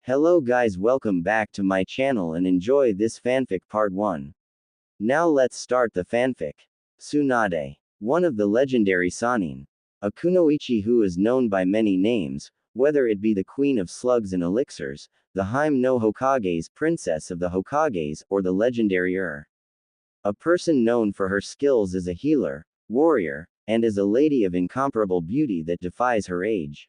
Hello guys, welcome back to my channel and enjoy this fanfic part 1. Now let's start the fanfic. Tsunade. One of the legendary Sannin. A kunoichi who is known by many names, whether it be the Queen of Slugs and Elixirs, the Harem no Hokage's Princess of the Hokages, or the legendary A person known for her skills as a healer, warrior, and as a lady of incomparable beauty that defies her age.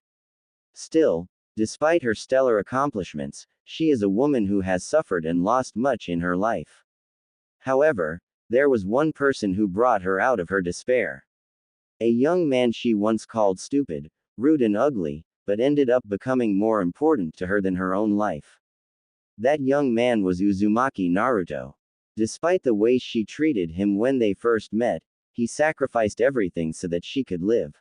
Still, despite her stellar accomplishments, she is a woman who has suffered and lost much in her life. However, there was one person who brought her out of her despair. A young man she once called stupid, rude and ugly, but ended up becoming more important to her than her own life. That young man was Uzumaki Naruto. Despite the way she treated him when they first met, he sacrificed everything so that she could live.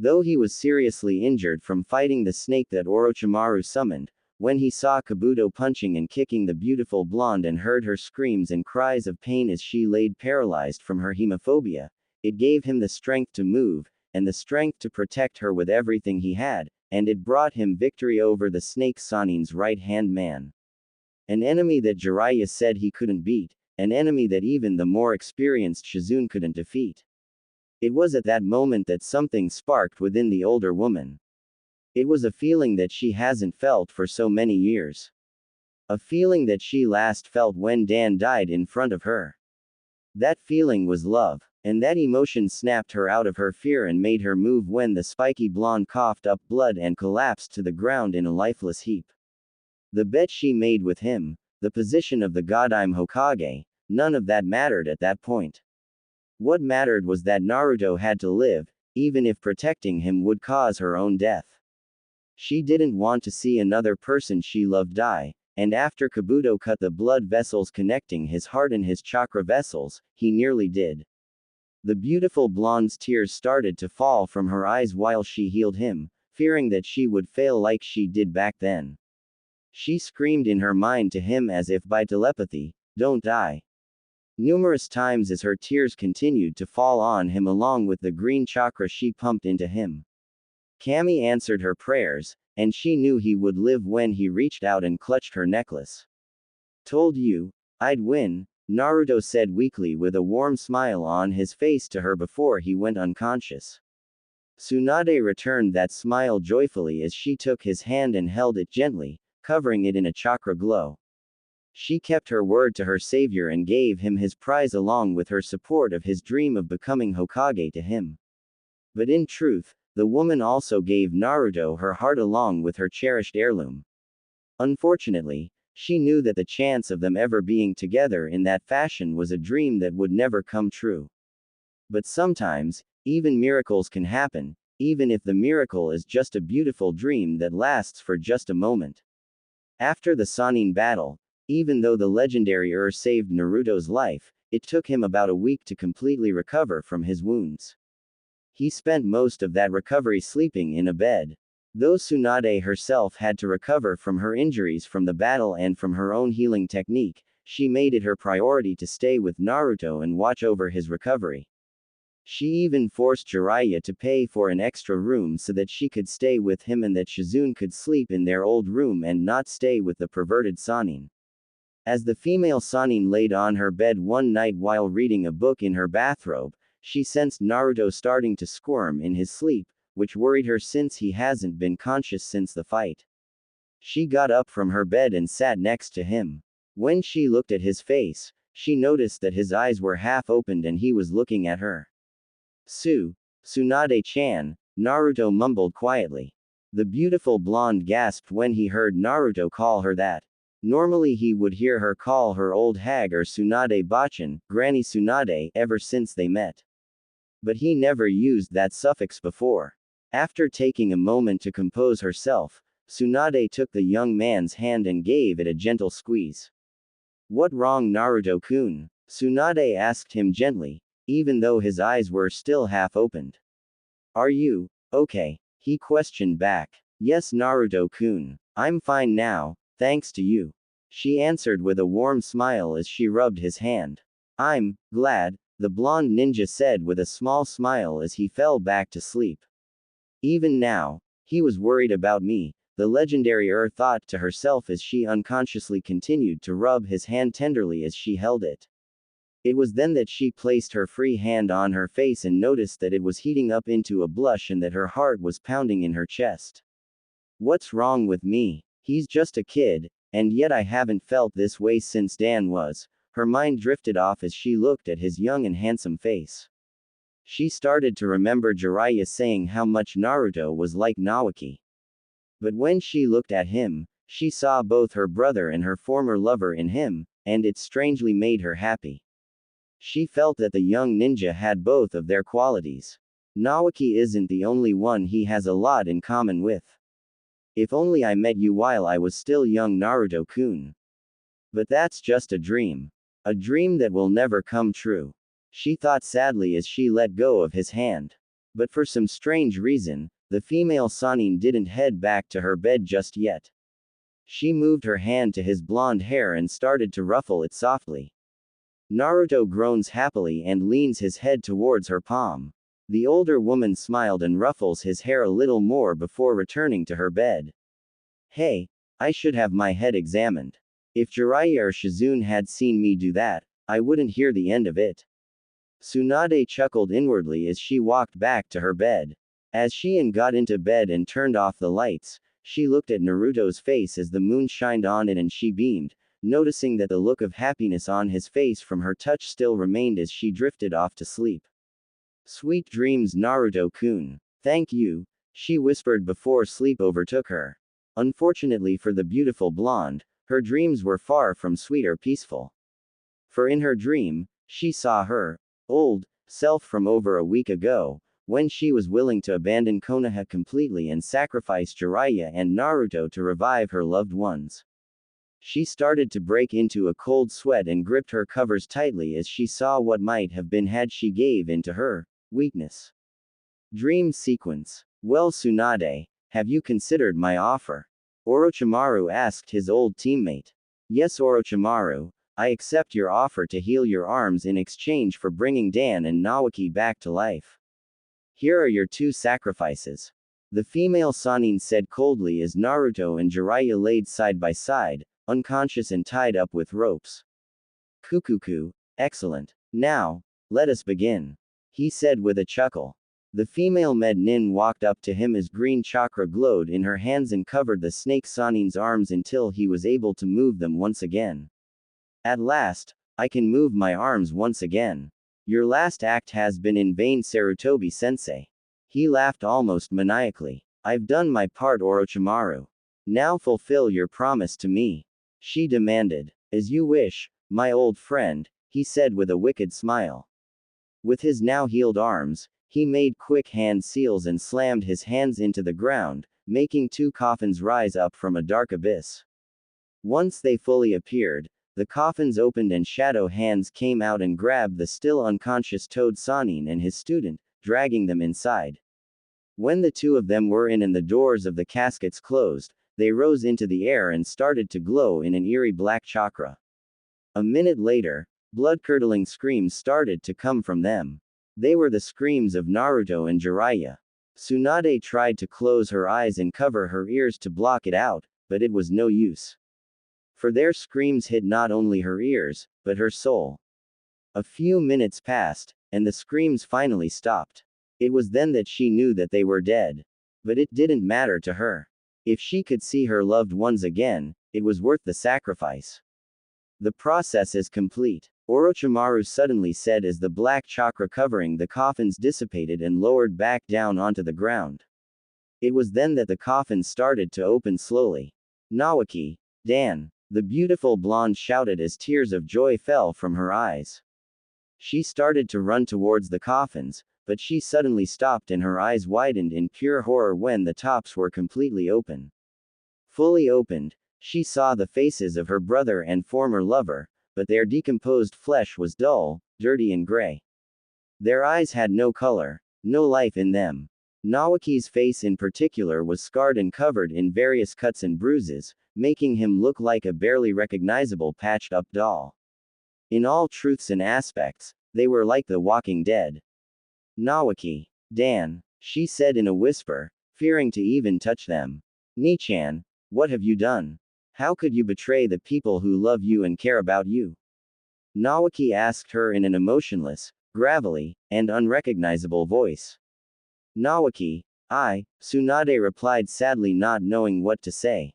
Though he was seriously injured from fighting the snake that Orochimaru summoned, when he saw Kabuto punching and kicking the beautiful blonde and heard her screams and cries of pain as she laid paralyzed from her hemophobia, it gave him the strength to move, and the strength to protect her with everything he had, and it brought him victory over the snake Sannin's right-hand man. An enemy that Jiraiya said he couldn't beat, an enemy that even the more experienced Shizune couldn't defeat. It was at that moment that something sparked within the older woman. It was a feeling that she hasn't felt for so many years. A feeling that she last felt when Dan died in front of her. That feeling was love, and that emotion snapped her out of her fear and made her move when the spiky blonde coughed up blood and collapsed to the ground in a lifeless heap. The bet she made with him, the position of the Godime Hokage, none of that mattered at that point. What mattered was that Naruto had to live, even if protecting him would cause her own death. She didn't want to see another person she loved die, and after Kabuto cut the blood vessels connecting his heart and his chakra vessels, he nearly did. The beautiful blonde's tears started to fall from her eyes while she healed him, fearing that she would fail like she did back then. She screamed in her mind to him as if by telepathy, "Don't die." Numerous times as her tears continued to fall on him along with the green chakra she pumped into him. Kami answered her prayers, and she knew he would live when he reached out and clutched her necklace. "Told you, I'd win," Naruto said weakly with a warm smile on his face to her before he went unconscious. Tsunade returned that smile joyfully as she took his hand and held it gently, covering it in a chakra glow. She kept her word to her savior and gave him his prize along with her support of his dream of becoming Hokage to him. But in truth, the woman also gave Naruto her heart along with her cherished heirloom. Unfortunately, she knew that the chance of them ever being together in that fashion was a dream that would never come true. But sometimes, even miracles can happen, even if the miracle is just a beautiful dream that lasts for just a moment. After the Sannin battle, even though the legendary saved Naruto's life, it took him about a week to completely recover from his wounds. He spent most of that recovery sleeping in a bed. Though Tsunade herself had to recover from her injuries from the battle and from her own healing technique, she made it her priority to stay with Naruto and watch over his recovery. She even forced Jiraiya to pay for an extra room so that she could stay with him and that Shizune could sleep in their old room and not stay with the perverted Sannin. As the female Sannin laid on her bed one night while reading a book in her bathrobe, she sensed Naruto starting to squirm in his sleep, which worried her since he hasn't been conscious since the fight. She got up from her bed and sat next to him. When she looked at his face, she noticed that his eyes were half opened and he was looking at her. Tsunade-chan, Naruto mumbled quietly. The beautiful blonde gasped when he heard Naruto call her that. Normally he would hear her call her old hag or Tsunade-bachan, Granny Tsunade, ever since they met. But he never used that suffix before. After taking a moment to compose herself, Tsunade took the young man's hand and gave it a gentle squeeze. "What wrong, Naruto-kun?" Tsunade asked him gently, even though his eyes were still half opened. "Are you okay?" he questioned back. "Yes, Naruto-kun. I'm fine now, thanks to you," she answered with a warm smile as she rubbed his hand. "I'm glad," the blonde ninja said with a small smile as he fell back to sleep. "Even now, he was worried about me," the legendary thought to herself as she unconsciously continued to rub his hand tenderly as she held it. It was then that she placed her free hand on her face and noticed that it was heating up into a blush and that her heart was pounding in her chest. What's wrong with me? He's just a kid, and yet I haven't felt this way since Dan was. Her mind drifted off as she looked at his young and handsome face. She started to remember Jiraiya saying how much Naruto was like Naoki. But when she looked at him, she saw both her brother and her former lover in him, and it strangely made her happy. She felt that the young ninja had both of their qualities. Naoki isn't the only one he has a lot in common with. If only I met you while I was still young, Naruto-kun. But that's just a dream. A dream that will never come true. She thought sadly as she let go of his hand. But for some strange reason, the female Sannin didn't head back to her bed just yet. She moved her hand to his blonde hair and started to ruffle it softly. Naruto groans happily and leans his head towards her palm. The older woman smiled and ruffles his hair a little more before returning to her bed. Hey, I should have my head examined. If Jiraiya or Shizune had seen me do that, I wouldn't hear the end of it. Tsunade chuckled inwardly as she walked back to her bed. As she got into bed and turned off the lights, she looked at Naruto's face as the moon shined on it and she beamed, noticing that the look of happiness on his face from her touch still remained as she drifted off to sleep. Sweet dreams, Naruto-kun. Thank you, she whispered before sleep overtook her. Unfortunately for the beautiful blonde, her dreams were far from sweet or peaceful. For in her dream, she saw her old self from over a week ago, when she was willing to abandon Konoha completely and sacrifice Jiraiya and Naruto to revive her loved ones. She started to break into a cold sweat and gripped her covers tightly as she saw what might have been had she gave in to her weakness. Dream sequence. Well, Tsunade, have you considered my offer? Orochimaru asked his old teammate. Yes, Orochimaru, I accept your offer to heal your arms in exchange for bringing Dan and Naoki back to life. Here are your 2 sacrifices. The female Sannin said coldly as Naruto and Jiraiya laid side by side, unconscious and tied up with ropes. Kukuku, excellent. Now, let us begin. He said with a chuckle. The female Nin walked up to him as green chakra glowed in her hands and covered the snake Sannin's arms until he was able to move them once again. At last, I can move my arms once again. Your last act has been in vain, Sarutobi-sensei. He laughed almost maniacally. I've done my part, Orochimaru. Now fulfill your promise to me. She demanded. As you wish, my old friend, he said with a wicked smile. With his now healed arms, he made quick hand seals and slammed his hands into the ground, making 2 coffins rise up from a dark abyss. Once they fully appeared, the coffins opened and shadow hands came out and grabbed the still unconscious Toad Sannin and his student, dragging them inside. When the 2 of them were in and the doors of the caskets closed, they rose into the air and started to glow in an eerie black chakra. A minute later, blood-curdling screams started to come from them. They were the screams of Naruto and Jiraiya. Tsunade tried to close her eyes and cover her ears to block it out, but it was no use. For their screams hit not only her ears, but her soul. A few minutes passed, and the screams finally stopped. It was then that she knew that they were dead. But it didn't matter to her. If she could see her loved ones again, it was worth the sacrifice. The process is complete, Orochimaru suddenly said as the black chakra covering the coffins dissipated and lowered back down onto the ground. It was then that the coffins started to open slowly. Naoki, Dan, the beautiful blonde shouted as tears of joy fell from her eyes. She started to run towards the coffins, but she suddenly stopped and her eyes widened in pure horror when the tops were completely open. Fully opened, she saw the faces of her brother and former lover, but their decomposed flesh was dull, dirty and gray. Their eyes had no color, no life in them. Naoki's face in particular was scarred and covered in various cuts and bruises, making him look like a barely recognizable patched-up doll. In all truths and aspects, they were like the walking dead. Naoki, Dan, she said in a whisper, fearing to even touch them. Ni-chan, what have you done? How could you betray the people who love you and care about you? Nawaki asked her in an emotionless, gravelly, and unrecognizable voice. Nawaki, Tsunade replied sadly, not knowing what to say.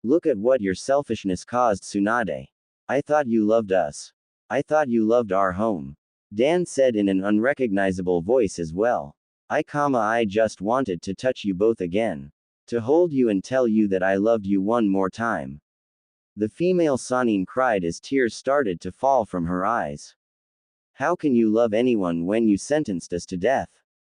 Look at what your selfishness caused, Tsunade. I thought you loved us. I thought you loved our home. Dan said in an unrecognizable voice as well. I just wanted to touch you both again. To hold you and tell you that I loved you one more time. The female Sanin cried as tears started to fall from her eyes. How can you love anyone when you sentenced us to death?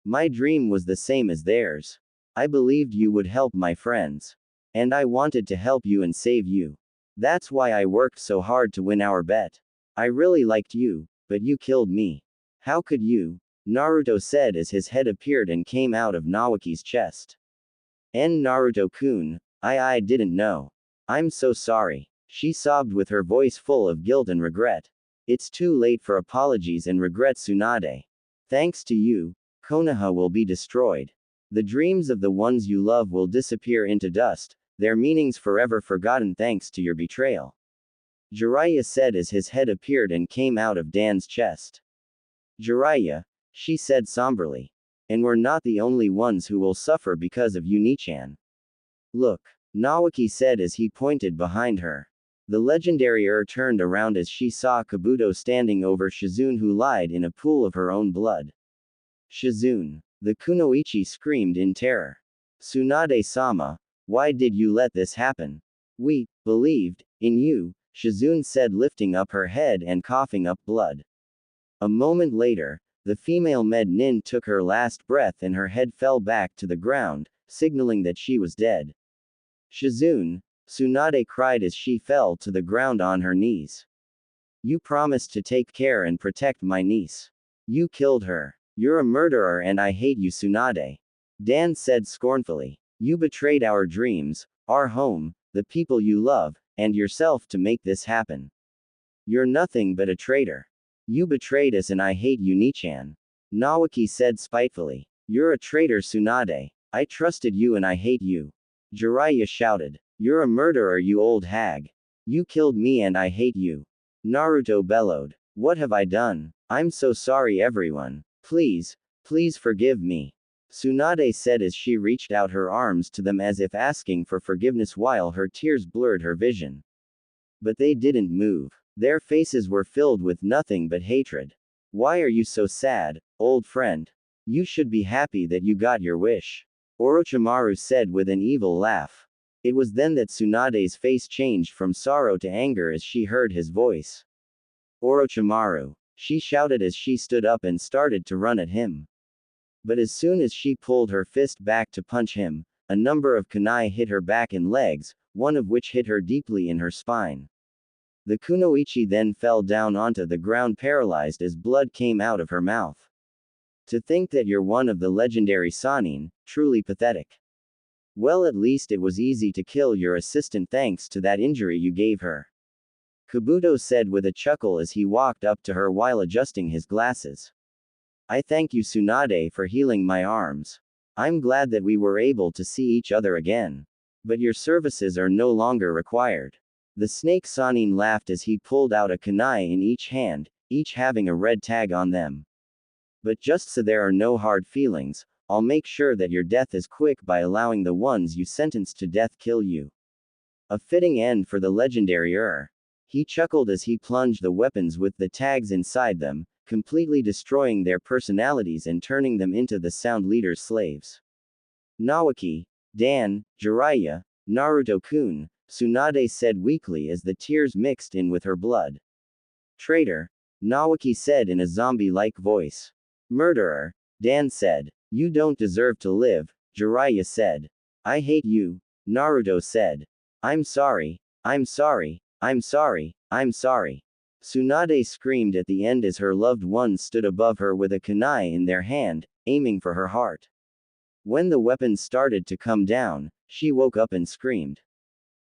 My dream was the same as theirs. I believed you would help my friends. And I wanted to help you and save you. That's why I worked so hard to win our bet. I really liked you, but you killed me. How could you? Naruto said as his head appeared and came out of Nawaki's chest. Naruto-kun, I didn't know. I'm so sorry. She sobbed with her voice full of guilt and regret. It's too late for apologies and regret, Tsunade. Thanks to you, Konoha will be destroyed. The dreams of the ones you love will disappear into dust, their meanings forever forgotten thanks to your betrayal. Jiraiya said as his head appeared and came out of Dan's chest. Jiraiya, she said somberly. And we're not the only ones who will suffer because of you, Ni-chan. Look, Nawaki said as he pointed behind her. The legendary turned around as she saw Kabuto standing over Shizune, who lied in a pool of her own blood. Shizune. The kunoichi screamed in terror. Tsunade-sama, why did you let this happen? We believed in you, Shizune said, lifting up her head and coughing up blood. A moment later, the female Nin took her last breath and her head fell back to the ground, signaling that she was dead. Shizune, Tsunade cried as she fell to the ground on her knees. You promised to take care and protect my niece. You killed her. You're a murderer and I hate you, Tsunade. Dan said scornfully. You betrayed our dreams, our home, the people you love, and yourself to make this happen. You're nothing but a traitor. You betrayed us and I hate you, Ni-chan. Nawaki said spitefully. You're a traitor, Tsunade. I trusted you and I hate you. Jiraiya shouted. You're a murderer, you old hag. You killed me and I hate you. Naruto bellowed. What have I done? I'm so sorry, everyone. Please forgive me. Tsunade said as she reached out her arms to them as if asking for forgiveness while her tears blurred her vision. But they didn't move. Their faces were filled with nothing but hatred. Why are you so sad, old friend? You should be happy that you got your wish. Orochimaru said with an evil laugh. It was then that Tsunade's face changed from sorrow to anger as she heard his voice. Orochimaru, she shouted as she stood up and started to run at him. But as soon as she pulled her fist back to punch him, a number of kunai hit her back and legs, one of which hit her deeply in her spine. The kunoichi then fell down onto the ground paralyzed as blood came out of her mouth. To think that you're one of the legendary Sannin, truly pathetic. Well, at least it was easy to kill your assistant thanks to that injury you gave her. Kabuto said with a chuckle as he walked up to her while adjusting his glasses. I thank you, Tsunade, for healing my arms. I'm glad that we were able to see each other again. But your services are no longer required. The snake Sannin laughed as he pulled out a kunai in each hand, each having a red tag on them. But just so there are no hard feelings, I'll make sure that your death is quick by allowing the ones you sentenced to death kill you. A fitting end for the legendary He chuckled as he plunged the weapons with the tags inside them, completely destroying their personalities and turning them into the Sound Leader's slaves. Nawaki, Dan, Jiraiya, Naruto-kun, Tsunade said weakly as the tears mixed in with her blood. Traitor, Nawaki said in a zombie-like voice. Murderer, Dan said. You don't deserve to live, Jiraiya said. I hate you, Naruto said. I'm sorry, I'm sorry, I'm sorry, I'm sorry. Tsunade screamed at the end as her loved ones stood above her with a kunai in their hand, aiming for her heart. When the weapons started to come down, she woke up and screamed.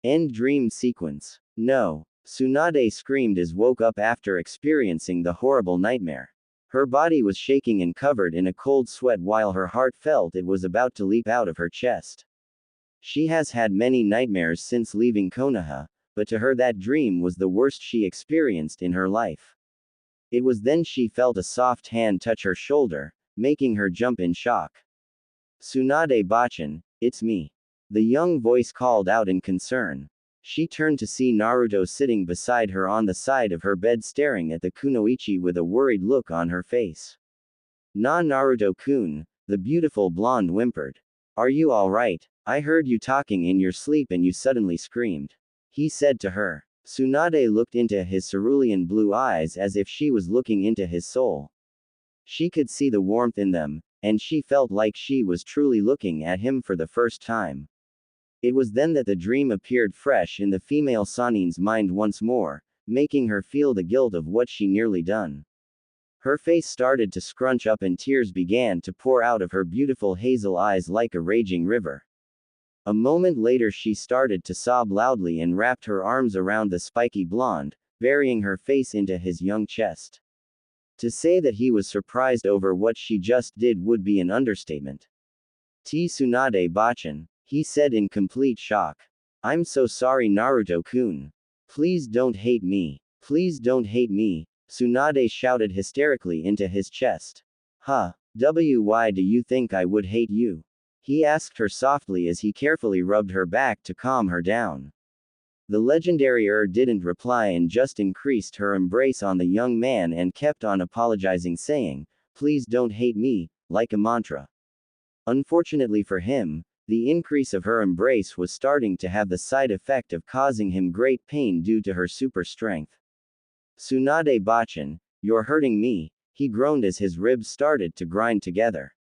End dream sequence. No. Tsunade screamed as woke up after experiencing the horrible nightmare. Her body was shaking and covered in a cold sweat while her heart felt it was about to leap out of her chest. She has had many nightmares since leaving Konoha, but to her that dream was the worst she experienced in her life. It was then she felt a soft hand touch her shoulder, making her jump in shock. Tsunade Bachan, it's me. The young voice called out in concern. She turned to see Naruto sitting beside her on the side of her bed staring at the kunoichi with a worried look on her face. Naruto-kun, the beautiful blonde whimpered. Are you alright? I heard you talking in your sleep and you suddenly screamed. He said to her. Tsunade looked into his cerulean blue eyes as if she was looking into his soul. She could see the warmth in them, and she felt like she was truly looking at him for the first time. It was then that the dream appeared fresh in the female Sanin's mind once more, making her feel the guilt of what she nearly done. Her face started to scrunch up and tears began to pour out of her beautiful hazel eyes like a raging river. A moment later she started to sob loudly and wrapped her arms around the spiky blonde, burying her face into his young chest. To say that he was surprised over what she just did would be an understatement. Tsunade Bachan, he said in complete shock. I'm so sorry Naruto-kun. Please don't hate me. Please don't hate me, Tsunade shouted hysterically into his chest. Huh, why do you think I would hate you? He asked her softly as he carefully rubbed her back to calm her down. The legendary didn't reply and just increased her embrace on the young man and kept on apologizing saying, please don't hate me, like a mantra. Unfortunately for him, the increase of her embrace was starting to have the side effect of causing him great pain due to her super strength. Tsunade Bachan, you're hurting me, he groaned as his ribs started to grind together.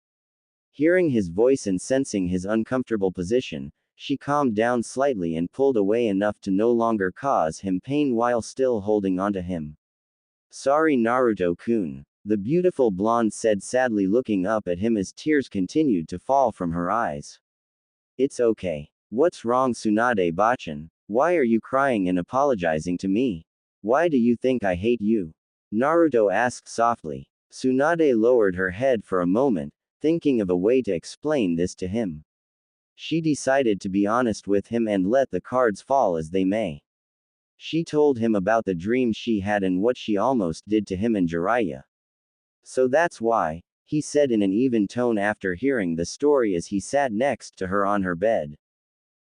Hearing his voice and sensing his uncomfortable position, she calmed down slightly and pulled away enough to no longer cause him pain while still holding onto him. Sorry Naruto-kun, the beautiful blonde said sadly looking up at him as tears continued to fall from her eyes. It's okay. What's wrong Tsunade Bachan? Why are you crying and apologizing to me? Why do you think I hate you? Naruto asked softly. Tsunade lowered her head for a moment, thinking of a way to explain this to him. She decided to be honest with him and let the cards fall as they may. She told him about the dream she had and what she almost did to him and Jiraiya. So that's why, he said in an even tone after hearing the story as he sat next to her on her bed.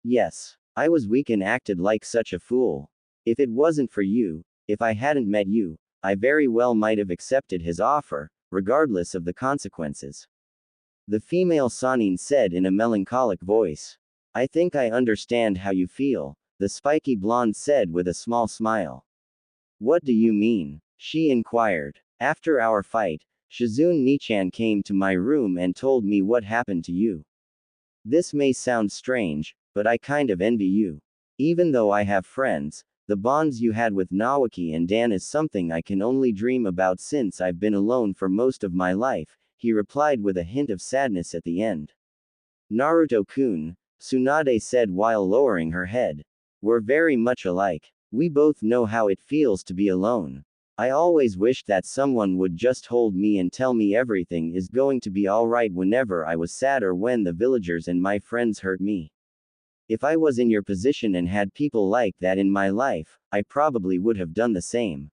Yes, I was weak and acted like such a fool. If it wasn't for you, if I hadn't met you, I very well might have accepted his offer, regardless of the consequences. The female Sanin said in a melancholic voice. I think I understand how you feel, the spiky blonde said with a small smile. What do you mean? She inquired. After our fight, Shizune Nichan came to my room and told me what happened to you. This may sound strange, but I kind of envy you. Even though I have friends, the bonds you had with Nawaki and Dan is something I can only dream about since I've been alone for most of my life, he replied with a hint of sadness at the end. Naruto-kun, Tsunade said while lowering her head. We're very much alike. We both know how it feels to be alone. I always wished that someone would just hold me and tell me everything is going to be alright whenever I was sad or when the villagers and my friends hurt me. If I was in your position and had people like that in my life, I probably would have done the same.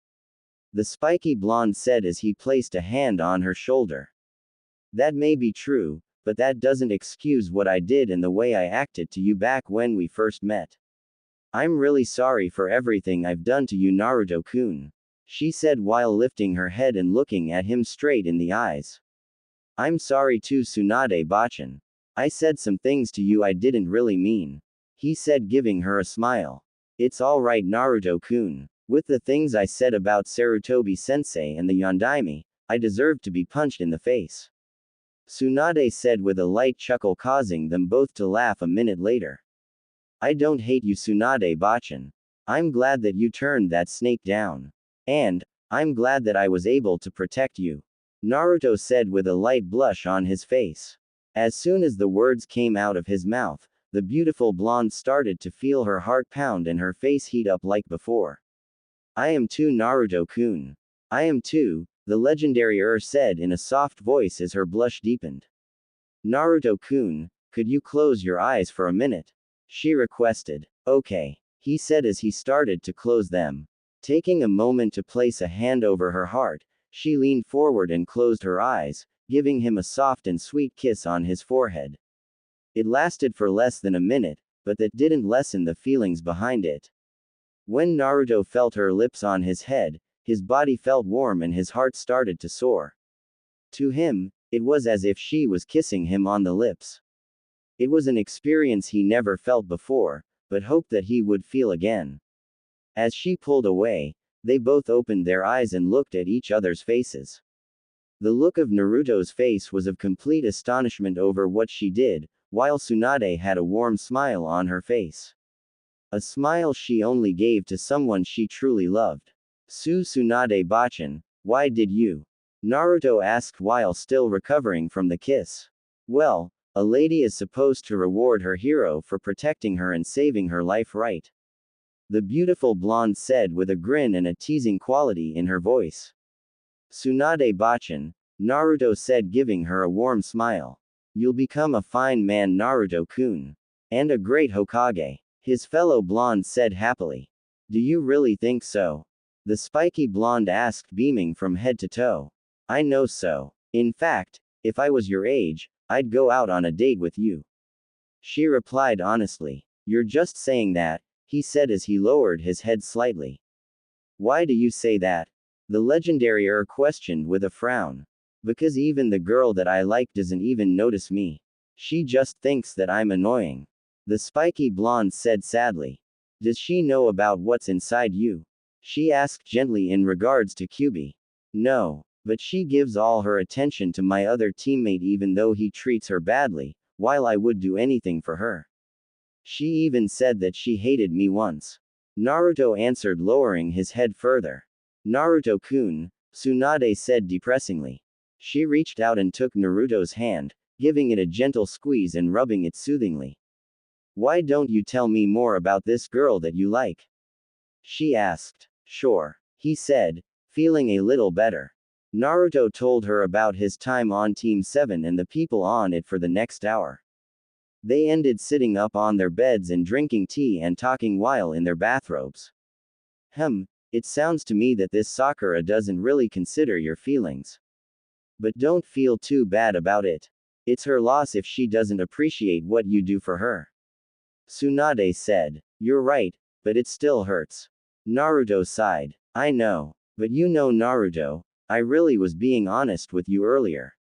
The spiky blonde said as he placed a hand on her shoulder. That may be true, but that doesn't excuse what I did and the way I acted to you back when we first met. I'm really sorry for everything I've done to you Naruto-kun. She said while lifting her head and looking at him straight in the eyes. I'm sorry too Tsunade Bachan. I said some things to you I didn't really mean. He said giving her a smile. It's alright Naruto-kun. With the things I said about Sarutobi-sensei and the Yondaime, I deserve to be punched in the face. Tsunade said with a light chuckle causing them both to laugh a minute later. I don't hate you Tsunade Bachan. I'm glad that you turned that snake down. And, I'm glad that I was able to protect you. Naruto said with a light blush on his face. As soon as the words came out of his mouth, the beautiful blonde started to feel her heart pound and her face heat up like before. I am too Naruto-kun. I am too, the legendary said in a soft voice as her blush deepened. Naruto-kun, could you close your eyes for a minute? She requested. Okay, he said as he started to close them. Taking a moment to place a hand over her heart, she leaned forward and closed her eyes, giving him a soft and sweet kiss on his forehead. It lasted for less than a minute, but that didn't lessen the feelings behind it. When Naruto felt her lips on his head, his body felt warm and his heart started to soar. To him, it was as if she was kissing him on the lips. It was an experience he never felt before, but hoped that he would feel again. As she pulled away, they both opened their eyes and looked at each other's faces. The look of Naruto's face was of complete astonishment over what she did, while Tsunade had a warm smile on her face. A smile she only gave to someone she truly loved. Tsunade Bachan, why did you? Naruto asked while still recovering from the kiss. Well, a lady is supposed to reward her hero for protecting her and saving her life, right? The beautiful blonde said with a grin and a teasing quality in her voice. Tsunade Bachan, Naruto said, giving her a warm smile. You'll become a fine man, Naruto-kun. And a great Hokage. His fellow blonde said happily. Do you really think so? The spiky blonde asked, beaming from head to toe. I know so. In fact, if I was your age, I'd go out on a date with you. She replied honestly. You're just saying that, he said as he lowered his head slightly. Why do you say that? The legendary questioned with a frown. Because even the girl that I like doesn't even notice me. She just thinks that I'm annoying. The spiky blonde said sadly. Does she know about what's inside you? She asked gently in regards to Kyubi. No, but she gives all her attention to my other teammate even though he treats her badly, while I would do anything for her. She even said that she hated me once. Naruto answered, lowering his head further. Naruto-kun, Tsunade said depressingly. She reached out and took Naruto's hand, giving it a gentle squeeze and rubbing it soothingly. Why don't you tell me more about this girl that you like? She asked. Sure, he said, feeling a little better. Naruto told her about his time on Team 7 and the people on it for the next hour. They ended sitting up on their beds and drinking tea and talking while in their bathrobes. It sounds to me that this Sakura doesn't really consider your feelings. But don't feel too bad about it. It's her loss if she doesn't appreciate what you do for her. Tsunade said. You're right, but it still hurts. Naruto sighed. I know. But you know, Naruto, I really was being honest with you earlier.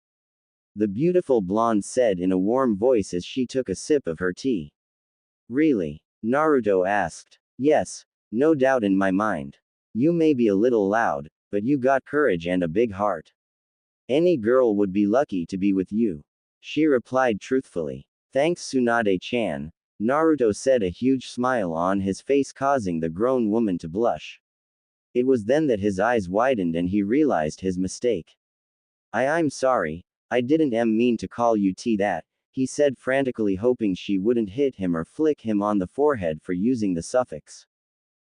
The beautiful blonde said in a warm voice as she took a sip of her tea. Really? Naruto asked. Yes, no doubt in my mind. You may be a little loud, but you got courage and a big heart. Any girl would be lucky to be with you. She replied truthfully. Thanks, Tsunade-chan. Naruto said, a huge smile on his face causing the grown woman to blush. It was then that his eyes widened and he realized his mistake. I'm sorry, I didn't mean to call you that, he said frantically, hoping she wouldn't hit him or flick him on the forehead for using the suffix.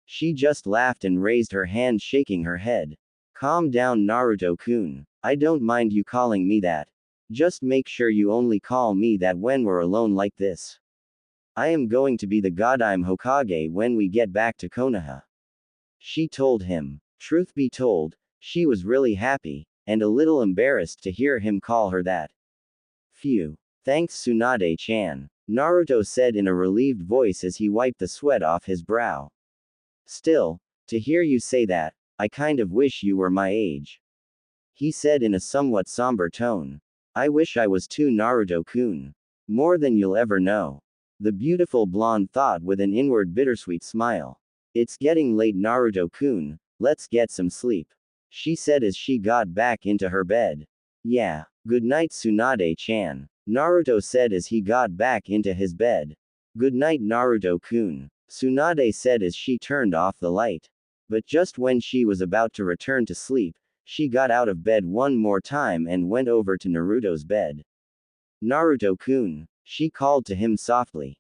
She just laughed and raised her hand, shaking her head. Calm down, Naruto-kun. I don't mind you calling me that. Just make sure you only call me that when we're alone like this. I am going to be the Godime Hokage when we get back to Konoha. She told him. Truth be told, she was really happy, and a little embarrassed to hear him call her that. Phew. Thanks, Tsunade-chan. Naruto said in a relieved voice as he wiped the sweat off his brow. Still, to hear you say that, I kind of wish you were my age. He said in a somewhat somber tone. I wish I was too, Naruto-kun. More than you'll ever know. The beautiful blonde thought with an inward bittersweet smile. It's getting late, Naruto-kun, let's get some sleep. She said as she got back into her bed. Yeah, good night, Tsunade-chan. Naruto said as he got back into his bed. Good night, Naruto-kun. Tsunade said as she turned off the light. But just when she was about to return to sleep, she got out of bed one more time and went over to Naruto's bed. Naruto-kun, she called to him softly.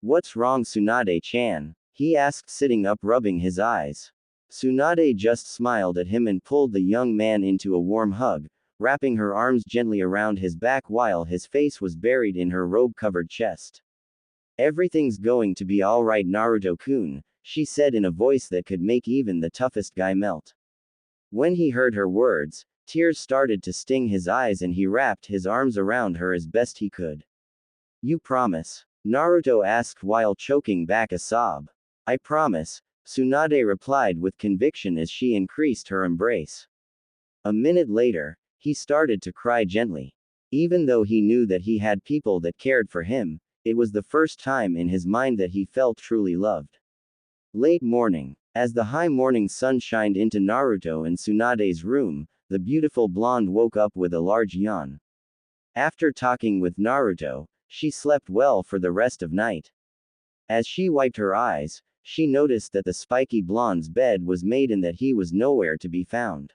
What's wrong, Tsunade-chan? He asked, sitting up, rubbing his eyes. Tsunade just smiled at him and pulled the young man into a warm hug, wrapping her arms gently around his back while his face was buried in her robe-covered chest. Everything's going to be alright, Naruto-kun, she said in a voice that could make even the toughest guy melt. When he heard her words, tears started to sting his eyes and he wrapped his arms around her as best he could. You promise? Naruto asked while choking back a sob. I promise, Tsunade replied with conviction as she increased her embrace. A minute later, he started to cry gently. Even though he knew that he had people that cared for him, it was the first time in his mind that he felt truly loved. Late morning. As the high morning sun shined into Naruto and Tsunade's room, the beautiful blonde woke up with a large yawn. After talking with Naruto, she slept well for the rest of night. As she wiped her eyes, she noticed that the spiky blonde's bed was made and that he was nowhere to be found.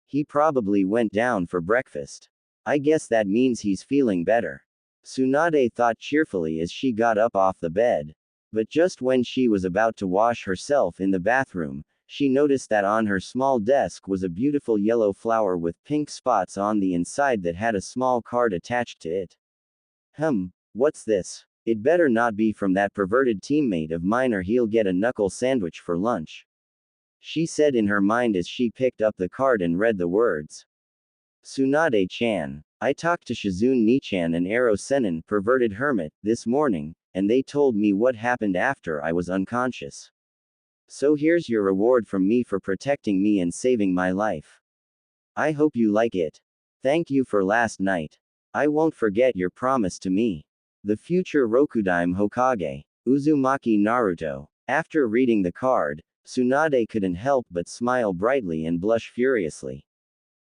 He probably went down for breakfast. I guess that means he's feeling better. Tsunade thought cheerfully as she got up off the bed. But just when she was about to wash herself in the bathroom, she noticed that on her small desk was a beautiful yellow flower with pink spots on the inside that had a small card attached to it. What's this? It better not be from that perverted teammate of mine or he'll get a knuckle sandwich for lunch. She said in her mind as she picked up the card and read the words. Tsunade-chan. I talked to Shizune-chan and Ero Senin, perverted hermit, this morning, and they told me what happened after I was unconscious. So here's your reward from me for protecting me and saving my life. I hope you like it. Thank you for last night. I won't forget your promise to me. The future Rokudaime Hokage, Uzumaki Naruto. After reading the card, Tsunade couldn't help but smile brightly and blush furiously.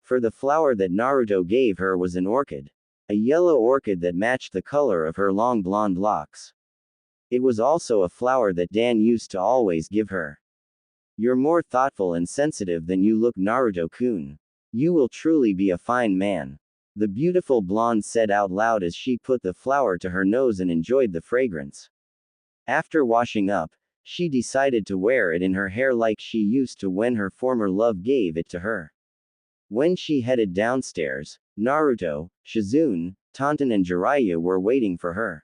For the flower that Naruto gave her was an orchid. A yellow orchid that matched the color of her long blonde locks. It was also a flower that Dan used to always give her. You're more thoughtful and sensitive than you look, Naruto-kun. You will truly be a fine man. The beautiful blonde said out loud as she put the flower to her nose and enjoyed the fragrance. After washing up, she decided to wear it in her hair like she used to when her former love gave it to her. When she headed downstairs, Naruto, Shizune, Tonton and Jiraiya were waiting for her.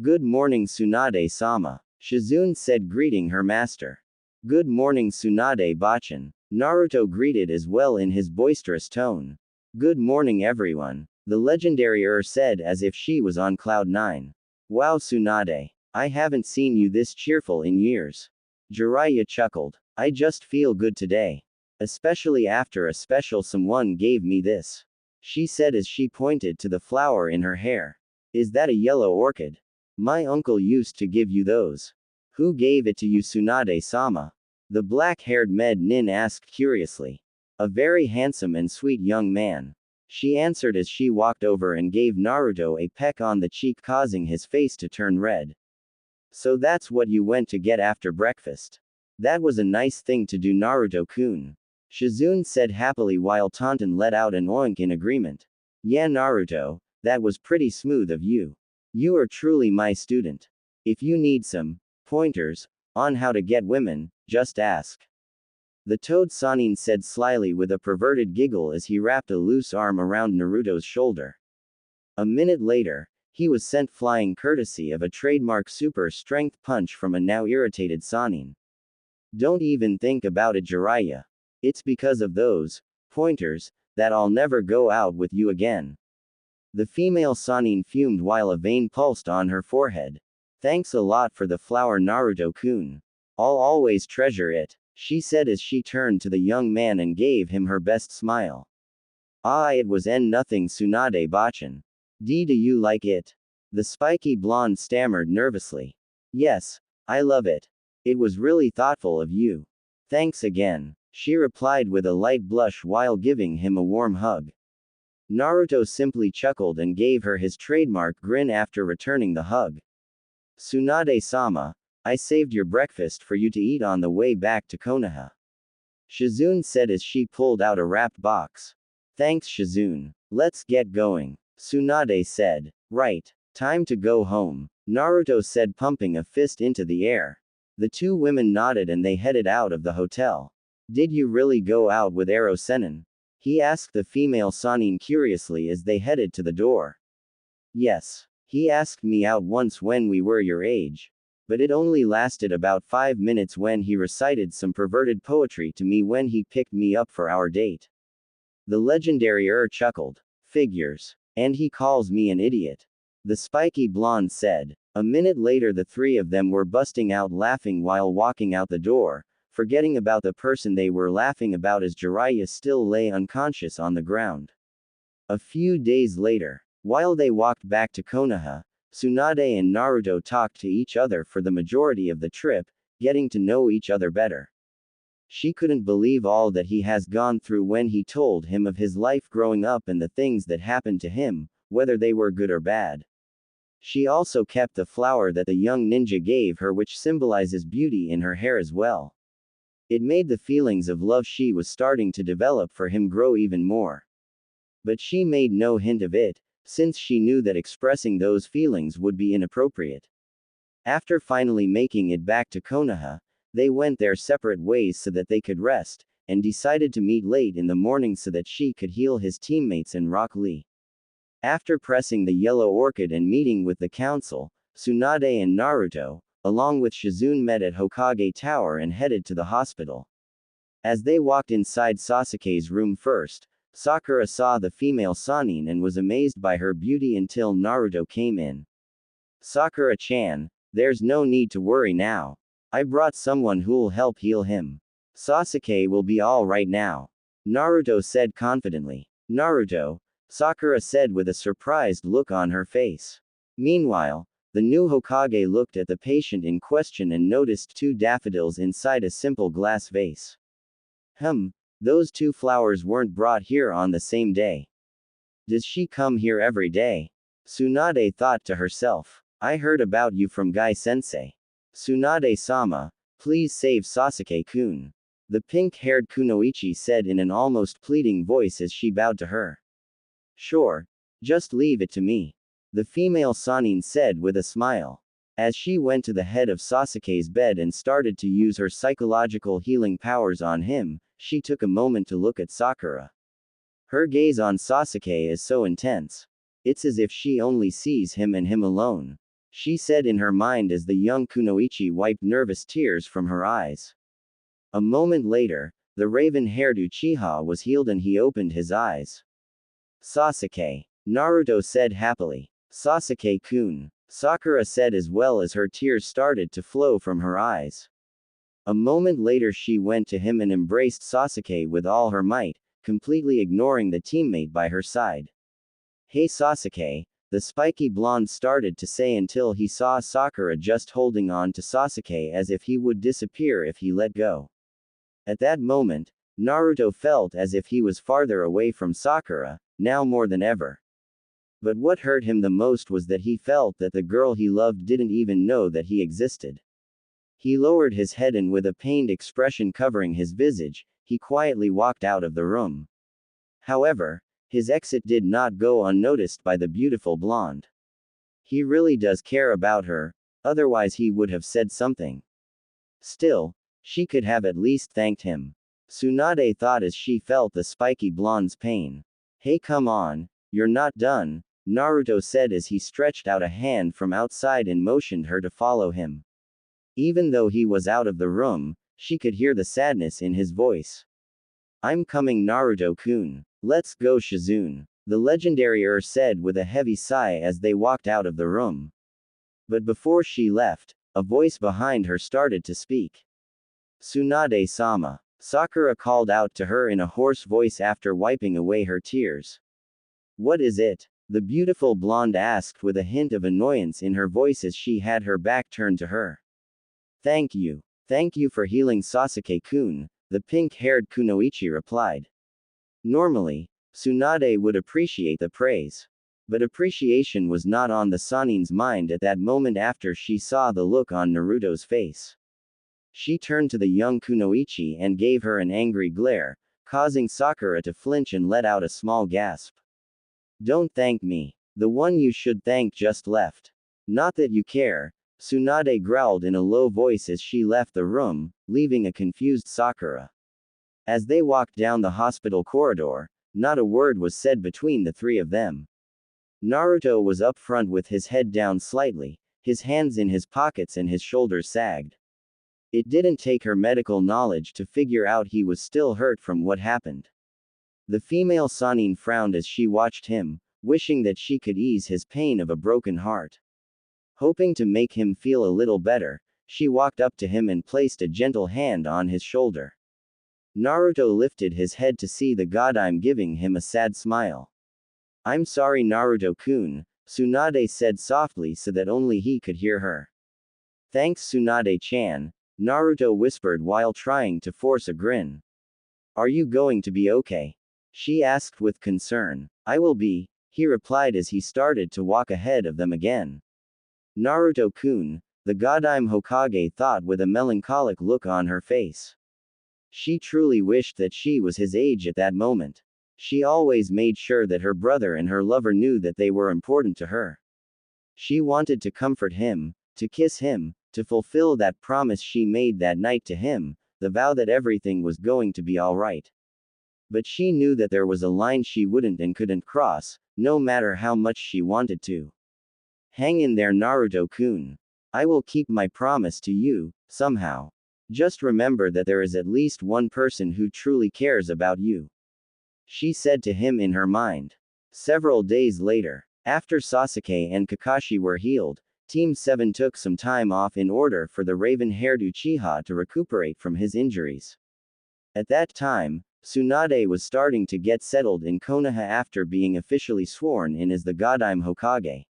Good morning, Tsunade-sama. Shizune said, greeting her master. Good morning, Tsunade-bachan. Naruto greeted as well in his boisterous tone. Good morning, everyone. The legendary said as if she was on cloud 9. Wow, Tsunade. I haven't seen you this cheerful in years. Jiraiya chuckled. I just feel good today. Especially after a special someone gave me this. She said as she pointed to the flower in her hair. Is that a yellow orchid? My uncle used to give you those. Who gave it to you, Tsunade-sama? The black-haired med nin asked curiously. A very handsome and sweet young man. She answered as she walked over and gave Naruto a peck on the cheek, causing his face to turn red. So that's what you went to get after breakfast. That was a nice thing to do, Naruto-kun. Shizune said happily while Tonton let out an oink in agreement. Yeah, Naruto, that was pretty smooth of you. You are truly my student. If you need some pointers on how to get women, just ask. The Toad Sanin said slyly with a perverted giggle as he wrapped a loose arm around Naruto's shoulder. A minute later, he was sent flying courtesy of a trademark super strength punch from a now irritated Sanin. Don't even think about it, Jiraiya. It's because of those pointers that I'll never go out with you again. The female Sanin fumed while a vein pulsed on her forehead. Thanks a lot for the flower, Naruto-kun. I'll always treasure it, she said as she turned to the young man and gave him her best smile. Ah, it was nothing, Tsunade-bachan. Do you like it? The spiky blonde stammered nervously. Yes, I love it. It was really thoughtful of you. Thanks again, she replied with a light blush while giving him a warm hug. Naruto simply chuckled and gave her his trademark grin after returning the hug. Tsunade-sama, I saved your breakfast for you to eat on the way back to Konoha. Shizune said as she pulled out a wrapped box. Thanks, Shizune. Let's get going, Tsunade said. Right. Time to go home, Naruto said, pumping a fist into the air. The two women nodded and they headed out of the hotel. Did you really go out with Ero Senin? He asked the female Sanin curiously as they headed to the door. Yes. He asked me out once when we were your age. But it only lasted about 5 minutes when he recited some perverted poetry to me when he picked me up for our date. The legendary chuckled. Figures. And he calls me an idiot. The spiky blonde said. A minute later the three of them were busting out laughing while walking out the door, forgetting about the person they were laughing about as Jiraiya still lay unconscious on the ground. A few days later, while they walked back to Konoha, Tsunade and Naruto talked to each other for the majority of the trip, getting to know each other better. She couldn't believe all that he has gone through when he told him of his life growing up and the things that happened to him, whether they were good or bad. She also kept the flower that the young ninja gave her, which symbolizes beauty, in her hair as well. It made the feelings of love she was starting to develop for him grow even more. But she made no hint of it, since she knew that expressing those feelings would be inappropriate. After finally making it back to Konoha, they went their separate ways so that they could rest, and decided to meet late in the morning so that she could heal his teammates and Rock Lee. After pressing the yellow orchid and meeting with the council, Tsunade and Naruto, along with Shizune, met at Hokage Tower and headed to the hospital. As they walked inside Sasuke's room first, Sakura saw the female Sannin and was amazed by her beauty until Naruto came in. Sakura-chan, there's no need to worry now. I brought someone who'll help heal him. Sasuke will be all right now. Naruto said confidently. Naruto, Sakura said with a surprised look on her face. Meanwhile, the new Hokage looked at the patient in question and noticed 2 daffodils inside a simple glass vase. Those 2 flowers weren't brought here on the same day. Does she come here every day? Tsunade thought to herself. I heard about you from Guy-sensei. Tsunade-sama, please save Sasuke-kun. The pink-haired Kunoichi said in an almost pleading voice as she bowed to her. Sure. Just leave it to me. The female Sannin said with a smile. As she went to the head of Sasuke's bed and started to use her psychological healing powers on him, she took a moment to look at Sakura. Her gaze on Sasuke is so intense. It's as if she only sees him and him alone. She said in her mind as the young Kunoichi wiped nervous tears from her eyes. A moment later, the raven-haired Uchiha was healed and he opened his eyes. Sasuke. Naruto said happily. Sasuke-kun. Sakura said as well as her tears started to flow from her eyes. A moment later she went to him and embraced Sasuke with all her might, completely ignoring the teammate by her side. Hey Sasuke, the spiky blonde started to say until he saw Sakura just holding on to Sasuke as if he would disappear if he let go. At that moment, Naruto felt as if he was farther away from Sakura, now more than ever. But what hurt him the most was that he felt that the girl he loved didn't even know that he existed. He lowered his head and with a pained expression covering his visage, he quietly walked out of the room. However, his exit did not go unnoticed by the beautiful blonde. He really does care about her, otherwise he would have said something. Still, she could have at least thanked him. Tsunade thought as she felt the spiky blonde's pain. Hey, come on, you're not done, Naruto said as he stretched out a hand from outside and motioned her to follow him. Even though he was out of the room, she could hear the sadness in his voice. I'm coming, Naruto-kun. Let's go, Shizune. The legendary said with a heavy sigh as they walked out of the room. But before she left, a voice behind her started to speak. Tsunade-sama. Sakura called out to her in a hoarse voice after wiping away her tears. What is it? The beautiful blonde asked with a hint of annoyance in her voice as she had her back turned to her. Thank you. Thank you for healing Sasuke-kun, the pink-haired Kunoichi replied. Normally, Tsunade would appreciate the praise. But appreciation was not on the Sannin's mind at that moment after she saw the look on Naruto's face. She turned to the young Kunoichi and gave her an angry glare, causing Sakura to flinch and let out a small gasp. Don't thank me. The one you should thank just left. Not that you care, Tsunade growled in a low voice as she left the room, leaving a confused Sakura. As they walked down the hospital corridor, not a word was said between the three of them. Naruto was up front with his head down slightly, his hands in his pockets and his shoulders sagged. It didn't take her medical knowledge to figure out he was still hurt from what happened. The female Sannin frowned as she watched him, wishing that she could ease his pain of a broken heart. Hoping to make him feel a little better, she walked up to him and placed a gentle hand on his shoulder. Naruto lifted his head to see the Godime giving him a sad smile. "I'm sorry, Naruto-kun," Tsunade said softly so that only he could hear her. "Thanks, Tsunade-chan," Naruto whispered while trying to force a grin. "Are you going to be okay?" she asked with concern. "I will be," he replied as he started to walk ahead of them again. "Naruto-kun," the Godime Hokage thought with a melancholic look on her face. She truly wished that she was his age at that moment. She always made sure that her brother and her lover knew that they were important to her. She wanted to comfort him, to kiss him, to fulfill that promise she made that night to him, the vow that everything was going to be alright. But she knew that there was a line she wouldn't and couldn't cross, no matter how much she wanted to. "Hang in there, Naruto-kun. I will keep my promise to you, somehow. Just remember that there is at least one person who truly cares about you," she said to him in her mind. Several days later, after Sasuke and Kakashi were healed, Team 7 took some time off in order for the raven-haired Uchiha to recuperate from his injuries. At that time, Tsunade was starting to get settled in Konoha after being officially sworn in as the Godime Hokage.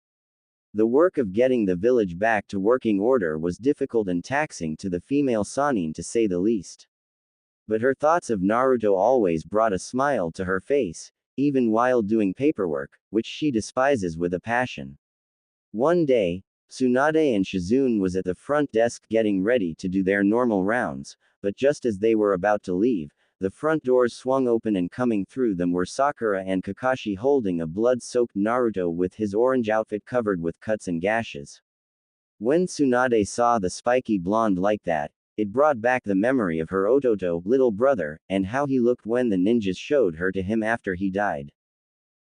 The work of getting the village back to working order was difficult and taxing to the female Sannin to say the least. But her thoughts of Naruto always brought a smile to her face, even while doing paperwork, which she despises with a passion. One day, Tsunade and Shizune was at the front desk getting ready to do their normal rounds, but just as they were about to leave, the front doors swung open and coming through them were Sakura and Kakashi holding a blood-soaked Naruto with his orange outfit covered with cuts and gashes. When Tsunade saw the spiky blonde like that, it brought back the memory of her Ototo, little brother, and how he looked when the ninjas showed her to him after he died.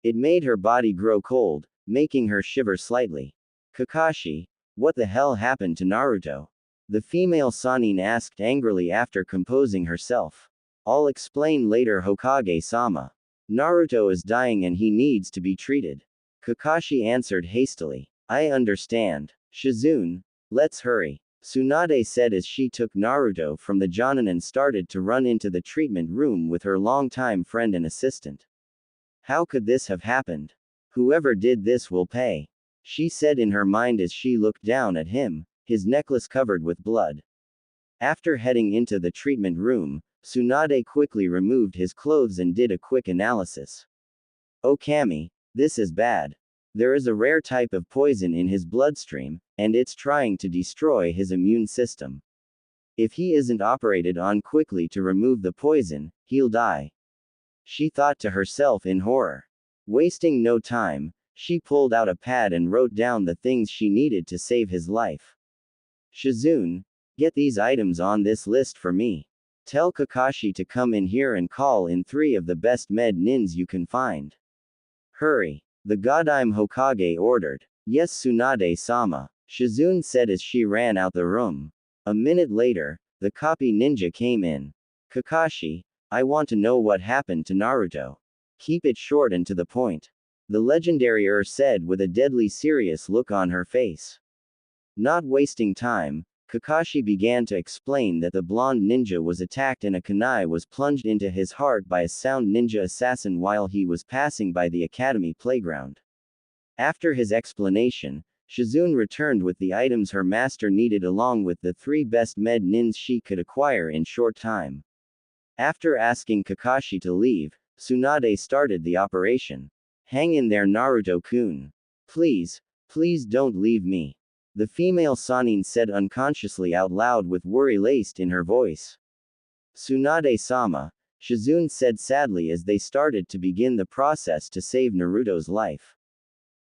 It made her body grow cold, making her shiver slightly. "Kakashi, what the hell happened to Naruto?" the female Sannin asked angrily after composing herself. "I'll explain later, Hokage-sama. Naruto is dying and he needs to be treated," Kakashi answered hastily. "I understand. Shizune, let's hurry," Tsunade said as she took Naruto from the Jonin and started to run into the treatment room with her longtime friend and assistant. "How could this have happened? Whoever did this will pay," she said in her mind as she looked down at him, his necklace covered with blood. After heading into the treatment room, Tsunade quickly removed his clothes and did a quick analysis. "Oh Kami, this is bad. There is a rare type of poison in his bloodstream, and it's trying to destroy his immune system. If he isn't operated on quickly to remove the poison, he'll die," she thought to herself in horror. Wasting no time, she pulled out a pad and wrote down the things she needed to save his life. "Shizune, get these items on this list for me. Tell Kakashi to come in here and call in 3 of the best med nins you can find. Hurry," the Godime Hokage ordered. "Yes, Tsunade-sama," Shizune said as she ran out the room. A minute later, the copy ninja came in. "Kakashi, I want to know what happened to Naruto. Keep it short and to the point," the legendary said with a deadly serious look on her face. Not wasting time, Kakashi began to explain that the blonde ninja was attacked and a kunai was plunged into his heart by a sound ninja assassin while he was passing by the academy playground. After his explanation, Shizune returned with the items her master needed along with the 3 best med nins she could acquire in short time. After asking Kakashi to leave, Tsunade started the operation. "Hang in there, Naruto-kun. Please, please don't leave me," the female Sannin said unconsciously out loud with worry laced in her voice. "Tsunade-sama," Shizune said sadly as they started to begin the process to save Naruto's life.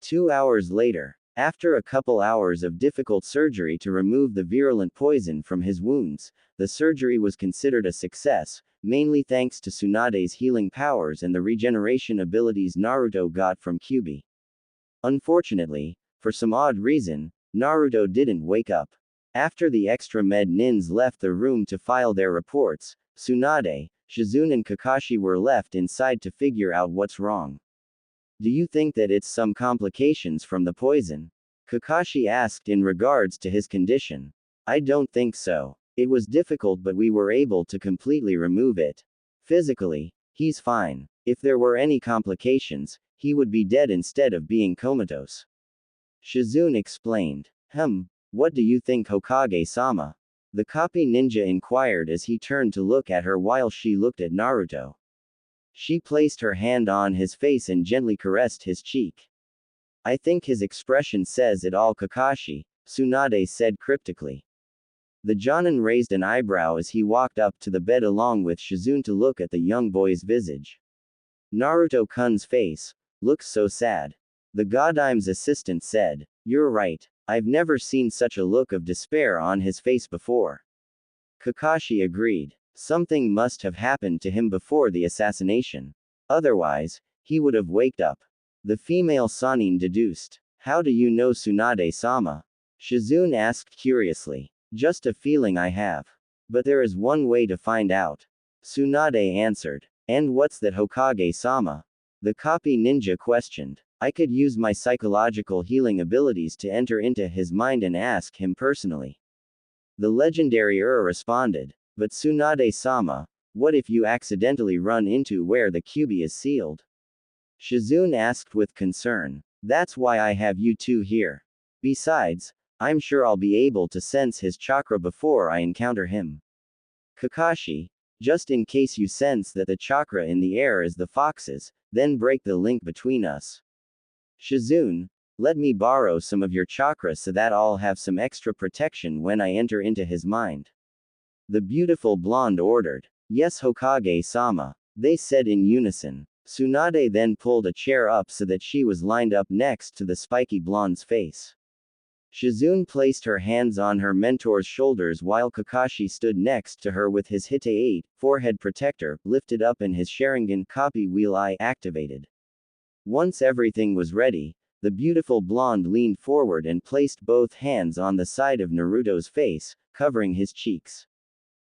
2 hours later, after a couple hours of difficult surgery to remove the virulent poison from his wounds, the surgery was considered a success, mainly thanks to Tsunade's healing powers and the regeneration abilities Naruto got from Kyuubi. Unfortunately, for some odd reason, Naruto didn't wake up. After the extra med nins left the room to file their reports, Tsunade, Shizune and Kakashi were left inside to figure out what's wrong. Do you think that it's some complications from the poison? Kakashi asked in regards to his condition. I don't think so. It was difficult, but we were able to completely remove it. Physically, he's fine. If there were any complications, he would be dead instead of being comatose. Shizune explained. What do you think, Hokage-sama? The copy ninja inquired as he turned to look at her while she looked at Naruto. She placed her hand on his face and gently caressed his cheek. I think his expression says it all, Kakashi, Tsunade said cryptically. The Jonin raised an eyebrow as he walked up to the bed along with Shizune to look at the young boy's visage. Naruto-kun's face looks so sad. The Godime's assistant said, You're right. I've never seen such a look of despair on his face before. Kakashi agreed. Something must have happened to him before the assassination. Otherwise, he would have waked up. The female Sannin deduced. How do you know, Tsunade-sama? Shizune asked curiously. Just a feeling I have. But there is one way to find out. Tsunade answered. And what's that, Hokage-sama? The copy ninja questioned. I could use my psychological healing abilities to enter into his mind and ask him personally. The legendary responded. But Tsunade-sama, what if you accidentally run into where the QB is sealed? Shizune asked with concern. That's why I have you two here. Besides, I'm sure I'll be able to sense his chakra before I encounter him. Kakashi, just in case you sense that the chakra in the air is the fox's, then break the link between us. Shizune, let me borrow some of your chakra so that I'll have some extra protection when I enter into his mind. The beautiful blonde ordered. Yes, Hokage-sama, they said in unison. Tsunade then pulled a chair up so that she was lined up next to the spiky blonde's face. Shizune placed her hands on her mentor's shoulders while Kakashi stood next to her with his Hite 8 forehead protector lifted up and his Sharingan copy wheel eye activated. Once everything was ready, the beautiful blonde leaned forward and placed both hands on the side of Naruto's face, covering his cheeks.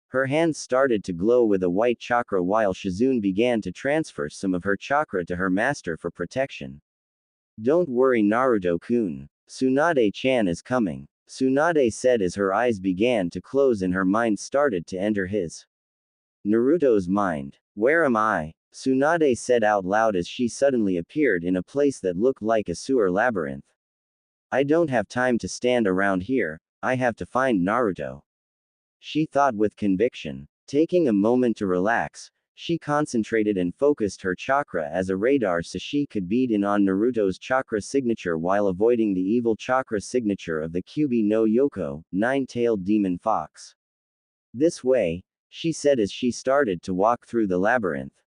Her hands started to glow with a white chakra while Shizune began to transfer some of her chakra to her master for protection. Don't worry, Naruto-kun. Tsunade-chan is coming, Tsunade said as her eyes began to close and her mind started to enter his. Naruto's mind. Where am I? Tsunade said out loud as she suddenly appeared in a place that looked like a sewer labyrinth. I don't have time to stand around here, I have to find Naruto. She thought with conviction. Taking a moment to relax, she concentrated and focused her chakra as a radar so she could bead in on Naruto's chakra signature while avoiding the evil chakra signature of the Kyuubi no Yoko, nine-tailed demon fox. This way, she said as she started to walk through the labyrinth.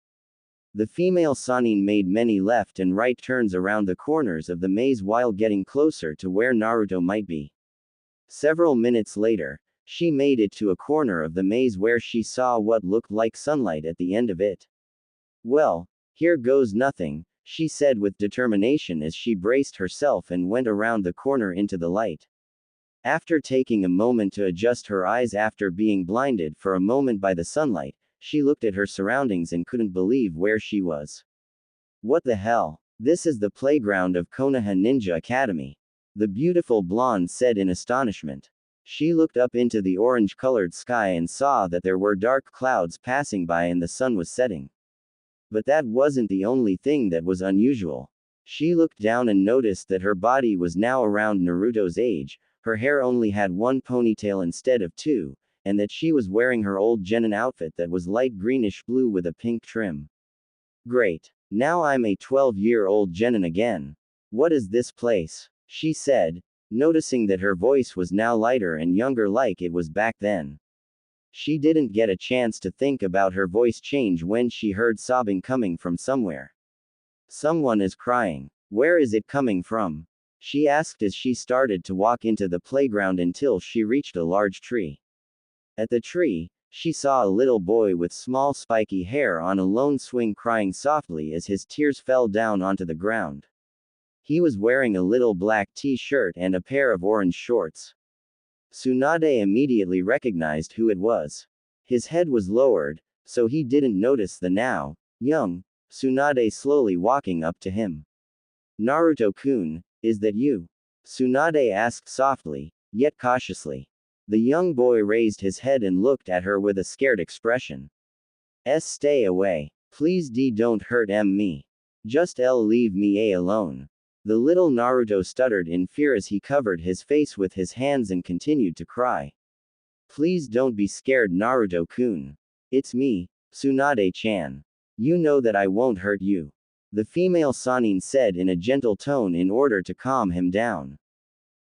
The female Sannin made many left and right turns around the corners of the maze while getting closer to where Naruto might be. Several minutes later, she made it to a corner of the maze where she saw what looked like sunlight at the end of it. Well, here goes nothing, she said with determination as she braced herself and went around the corner into the light. After taking a moment to adjust her eyes after being blinded for a moment by the sunlight, she looked at her surroundings and couldn't believe where she was. What the hell? This is the playground of Konoha Ninja Academy. The beautiful blonde said in astonishment. She looked up into the orange-colored sky and saw that there were dark clouds passing by and the sun was setting. But that wasn't the only thing that was unusual. She looked down and noticed that her body was now around Naruto's age, her hair only had one ponytail instead of two, and that she was wearing her old genin outfit that was light greenish blue with a pink trim. Great. Now I'm a 12-year-old genin again. What is this place? She said, noticing that her voice was now lighter and younger like it was back then. She didn't get a chance to think about her voice change when she heard sobbing coming from somewhere. Someone is crying. Where is it coming from? She asked as she started to walk into the playground until she reached a large tree. At the tree, she saw a little boy with small spiky hair on a lone swing crying softly as his tears fell down onto the ground. He was wearing a little black t-shirt and a pair of orange shorts. Tsunade immediately recognized who it was. His head was lowered, so he didn't notice the now young Tsunade slowly walking up to him. Naruto-kun, is that you? Tsunade asked softly, yet cautiously. The young boy raised his head and looked at her with a scared expression. Stay away. Please don't hurt me. Just leave me alone. The little Naruto stuttered in fear as he covered his face with his hands and continued to cry. Please don't be scared, Naruto-kun. It's me, Tsunade-chan. You know that I won't hurt you. The female Sannin said in a gentle tone in order to calm him down.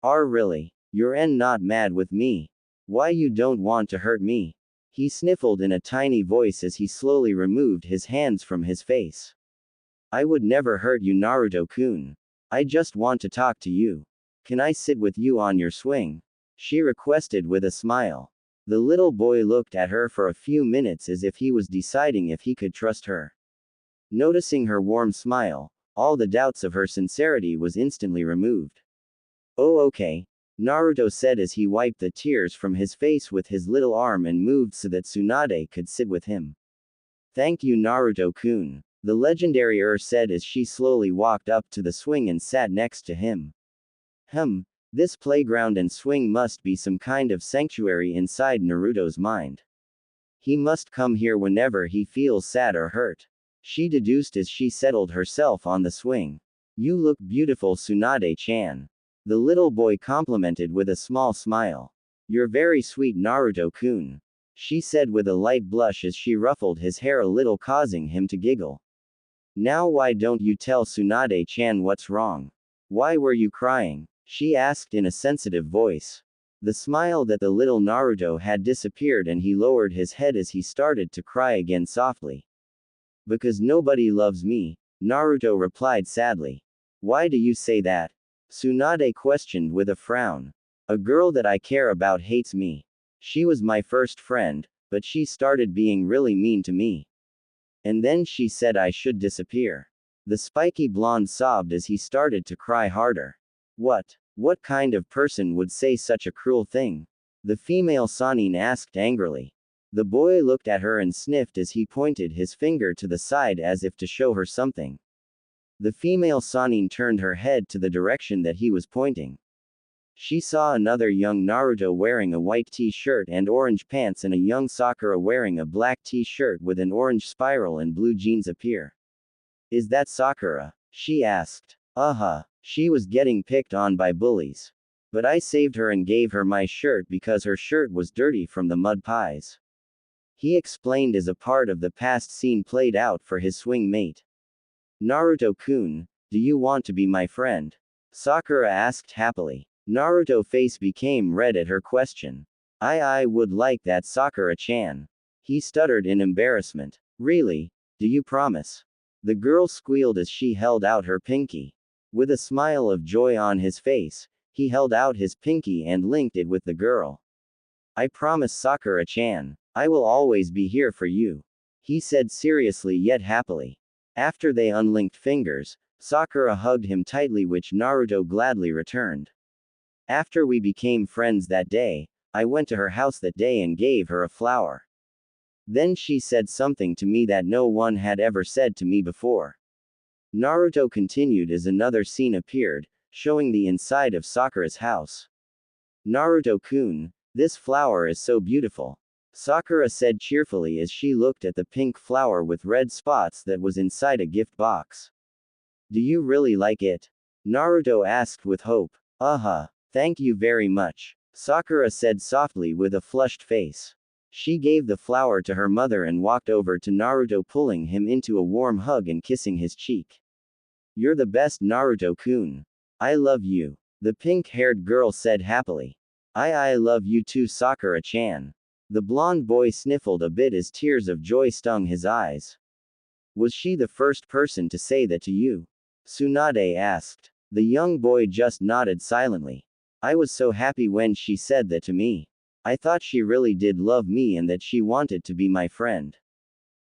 Really? You're not mad with me? Why you don't want to hurt me? He sniffled in a tiny voice as he slowly removed his hands from his face. I would never hurt you, Naruto-kun. I just want to talk to you. Can I sit with you on your swing? She requested with a smile. The little boy looked at her for a few minutes as if he was deciding if he could trust her. Noticing her warm smile, all the doubts of her sincerity was instantly removed. Oh, okay, Naruto said as he wiped the tears from his face with his little arm and moved so that Tsunade could sit with him. Thank you, Naruto-kun, the legendary said as she slowly walked up to the swing and sat next to him. This playground and swing must be some kind of sanctuary inside Naruto's mind. He must come here whenever he feels sad or hurt. She deduced as she settled herself on the swing. You look beautiful, Tsunade-chan. The little boy complimented with a small smile. You're very sweet, Naruto-kun, she said with a light blush as she ruffled his hair a little, causing him to giggle. Now why don't you tell Tsunade-chan what's wrong? Why were you crying? She asked in a sensitive voice. The smile that the little Naruto had disappeared and he lowered his head as he started to cry again softly. Because nobody loves me, Naruto replied sadly. Why do you say that? Tsunade questioned with a frown. A girl that I care about hates me. She was my first friend, but she started being really mean to me. And then she said I should disappear. The spiky blonde sobbed as he started to cry harder. What kind of person would say such a cruel thing? The female Sannin asked angrily. The boy looked at her and sniffed as he pointed his finger to the side as if to show her something. The female Sannin turned her head to the direction that he was pointing. She saw another young Naruto wearing a white t-shirt and orange pants and a young Sakura wearing a black t-shirt with an orange spiral and blue jeans appear. Is that Sakura? She asked. She was getting picked on by bullies. But I saved her and gave her my shirt because her shirt was dirty from the mud pies. He explained as a part of the past scene played out for his swing mate. Naruto-kun, do you want to be my friend? Sakura asked happily. Naruto's face became red at her question. I would like that, Sakura-chan. He stuttered in embarrassment. Really? Do you promise? The girl squealed as she held out her pinky. With a smile of joy on his face, he held out his pinky and linked it with the girl. I promise, Sakura-chan. I will always be here for you. He said seriously yet happily. After they unlinked fingers, Sakura hugged him tightly, which Naruto gladly returned. After we became friends that day, I went to her house that day and gave her a flower. Then she said something to me that no one had ever said to me before. Naruto continued as another scene appeared, showing the inside of Sakura's house. Naruto-kun, this flower is so beautiful. Sakura said cheerfully as she looked at the pink flower with red spots that was inside a gift box. Do you really like it? Naruto asked with hope. Thank you very much, Sakura said softly with a flushed face. She gave the flower to her mother and walked over to Naruto, pulling him into a warm hug and kissing his cheek. You're the best, Naruto-kun. I love you, the pink-haired girl said happily. I love you too, Sakura-chan. The blonde boy sniffled a bit as tears of joy stung his eyes. Was she the first person to say that to you? Tsunade asked. The young boy just nodded silently. I was so happy when she said that to me. I thought she really did love me and that she wanted to be my friend.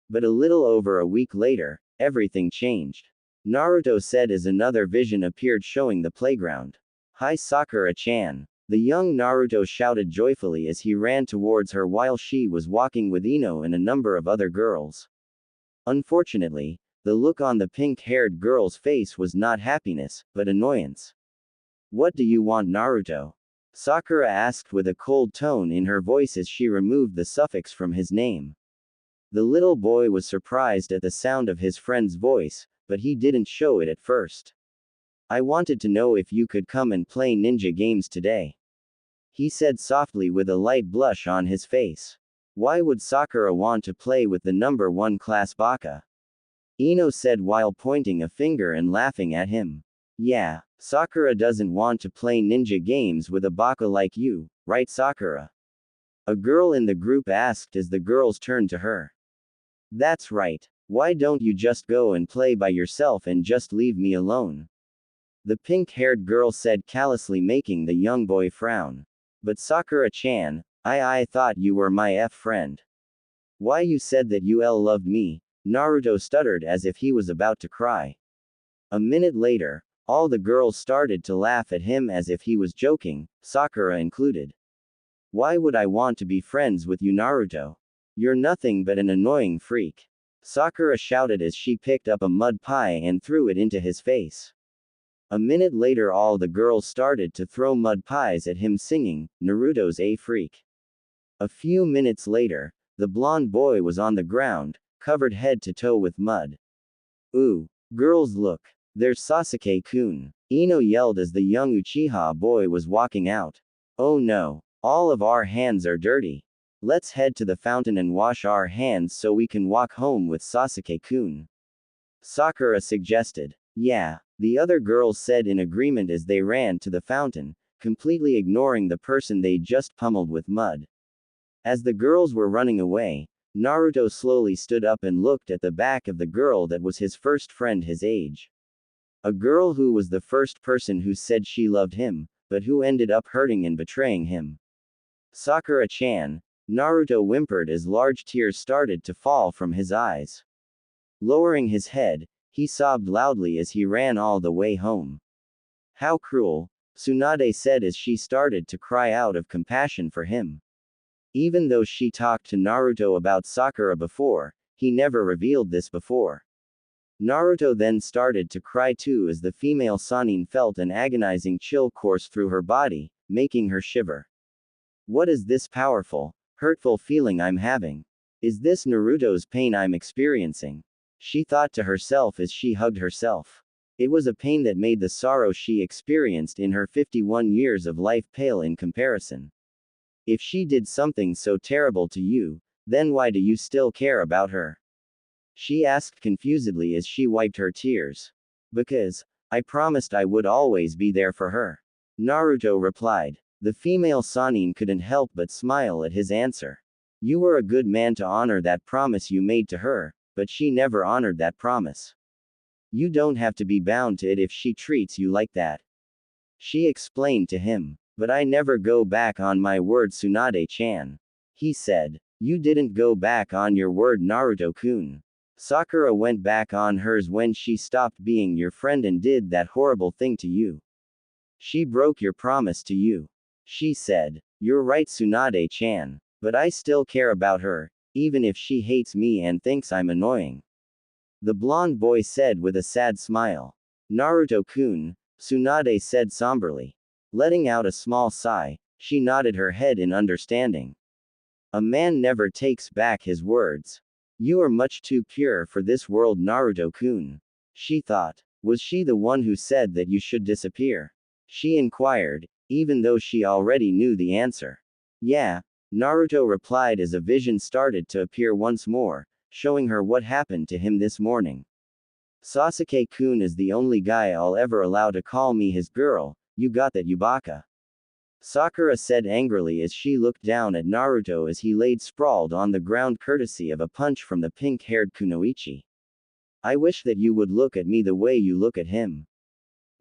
But a little over a week later, everything changed. Naruto said as another vision appeared showing the playground. Hi Sakura-chan. The young Naruto shouted joyfully as he ran towards her while she was walking with Ino and a number of other girls. Unfortunately, the look on the pink-haired girl's face was not happiness, but annoyance. What do you want, Naruto? Sakura asked with a cold tone in her voice as she removed the suffix from his name. The little boy was surprised at the sound of his friend's voice, but he didn't show it at first. I wanted to know if you could come and play ninja games today. He said softly with a light blush on his face. Why would Sakura want to play with the number 1 class baka? Ino said while pointing a finger and laughing at him. Yeah, Sakura doesn't want to play ninja games with a baka like you, right Sakura? A girl in the group asked as the girls turned to her. That's right. Why don't you just go and play by yourself and just leave me alone? The pink-haired girl said callously, making the young boy frown. But Sakura-chan, I thought you were my friend. Why you said that you loved me? Naruto stuttered as if he was about to cry. A minute later, all the girls started to laugh at him as if he was joking, Sakura included. Why would I want to be friends with you, Naruto? You're nothing but an annoying freak. Sakura shouted as she picked up a mud pie and threw it into his face. A minute later all the girls started to throw mud pies at him singing, Naruto's a freak. A few minutes later, the blonde boy was on the ground, covered head to toe with mud. Ooh. Girls look. There's Sasuke-kun. Ino yelled as the young Uchiha boy was walking out. Oh no. All of our hands are dirty. Let's head to the fountain and wash our hands so we can walk home with Sasuke-kun. Sakura suggested. Yeah, the other girls said in agreement as they ran to the fountain, completely ignoring the person they just pummeled with mud. As the girls were running away, Naruto slowly stood up and looked at the back of the girl that was his first friend his age. A girl who was the first person who said she loved him, but who ended up hurting and betraying him. Sakura-chan, Naruto whimpered as large tears started to fall from his eyes. Lowering his head, he sobbed loudly as he ran all the way home. How cruel, Tsunade said as she started to cry out of compassion for him. Even though she talked to Naruto about Sakura before, he never revealed this before. Naruto then started to cry too as the female Sannin felt an agonizing chill course through her body, making her shiver. What is this powerful, hurtful feeling I'm having? Is this Naruto's pain I'm experiencing? She thought to herself as she hugged herself. It was a pain that made the sorrow she experienced in her 51 years of life pale in comparison. If she did something so terrible to you, then why do you still care about her? She asked confusedly as she wiped her tears. Because I promised I would always be there for her. Naruto replied. The female Sannin couldn't help but smile at his answer. You were a good man to honor that promise you made to her, but she never honored that promise. You don't have to be bound to it if she treats you like that. She explained to him. But I never go back on my word, Tsunade-chan. He said. You didn't go back on your word, Naruto-kun. Sakura went back on hers when she stopped being your friend and did that horrible thing to you. She broke your promise to you. She said. You're right, Tsunade-chan. But I still care about her, even if she hates me and thinks I'm annoying. The blonde boy said with a sad smile. Naruto-kun, Tsunade said somberly. Letting out a small sigh, she nodded her head in understanding. A man never takes back his words. You are much too pure for this world, Naruto-kun. She thought. Was she the one who said that you should disappear? She inquired, even though she already knew the answer. Yeah, Naruto replied as a vision started to appear once more, showing her what happened to him this morning. Sasuke-kun is the only guy I'll ever allow to call me his girl. You got that, Yubaka? Sakura said angrily as she looked down at Naruto as he laid sprawled on the ground courtesy of a punch from the pink-haired kunoichi. I wish that you would look at me the way you look at him.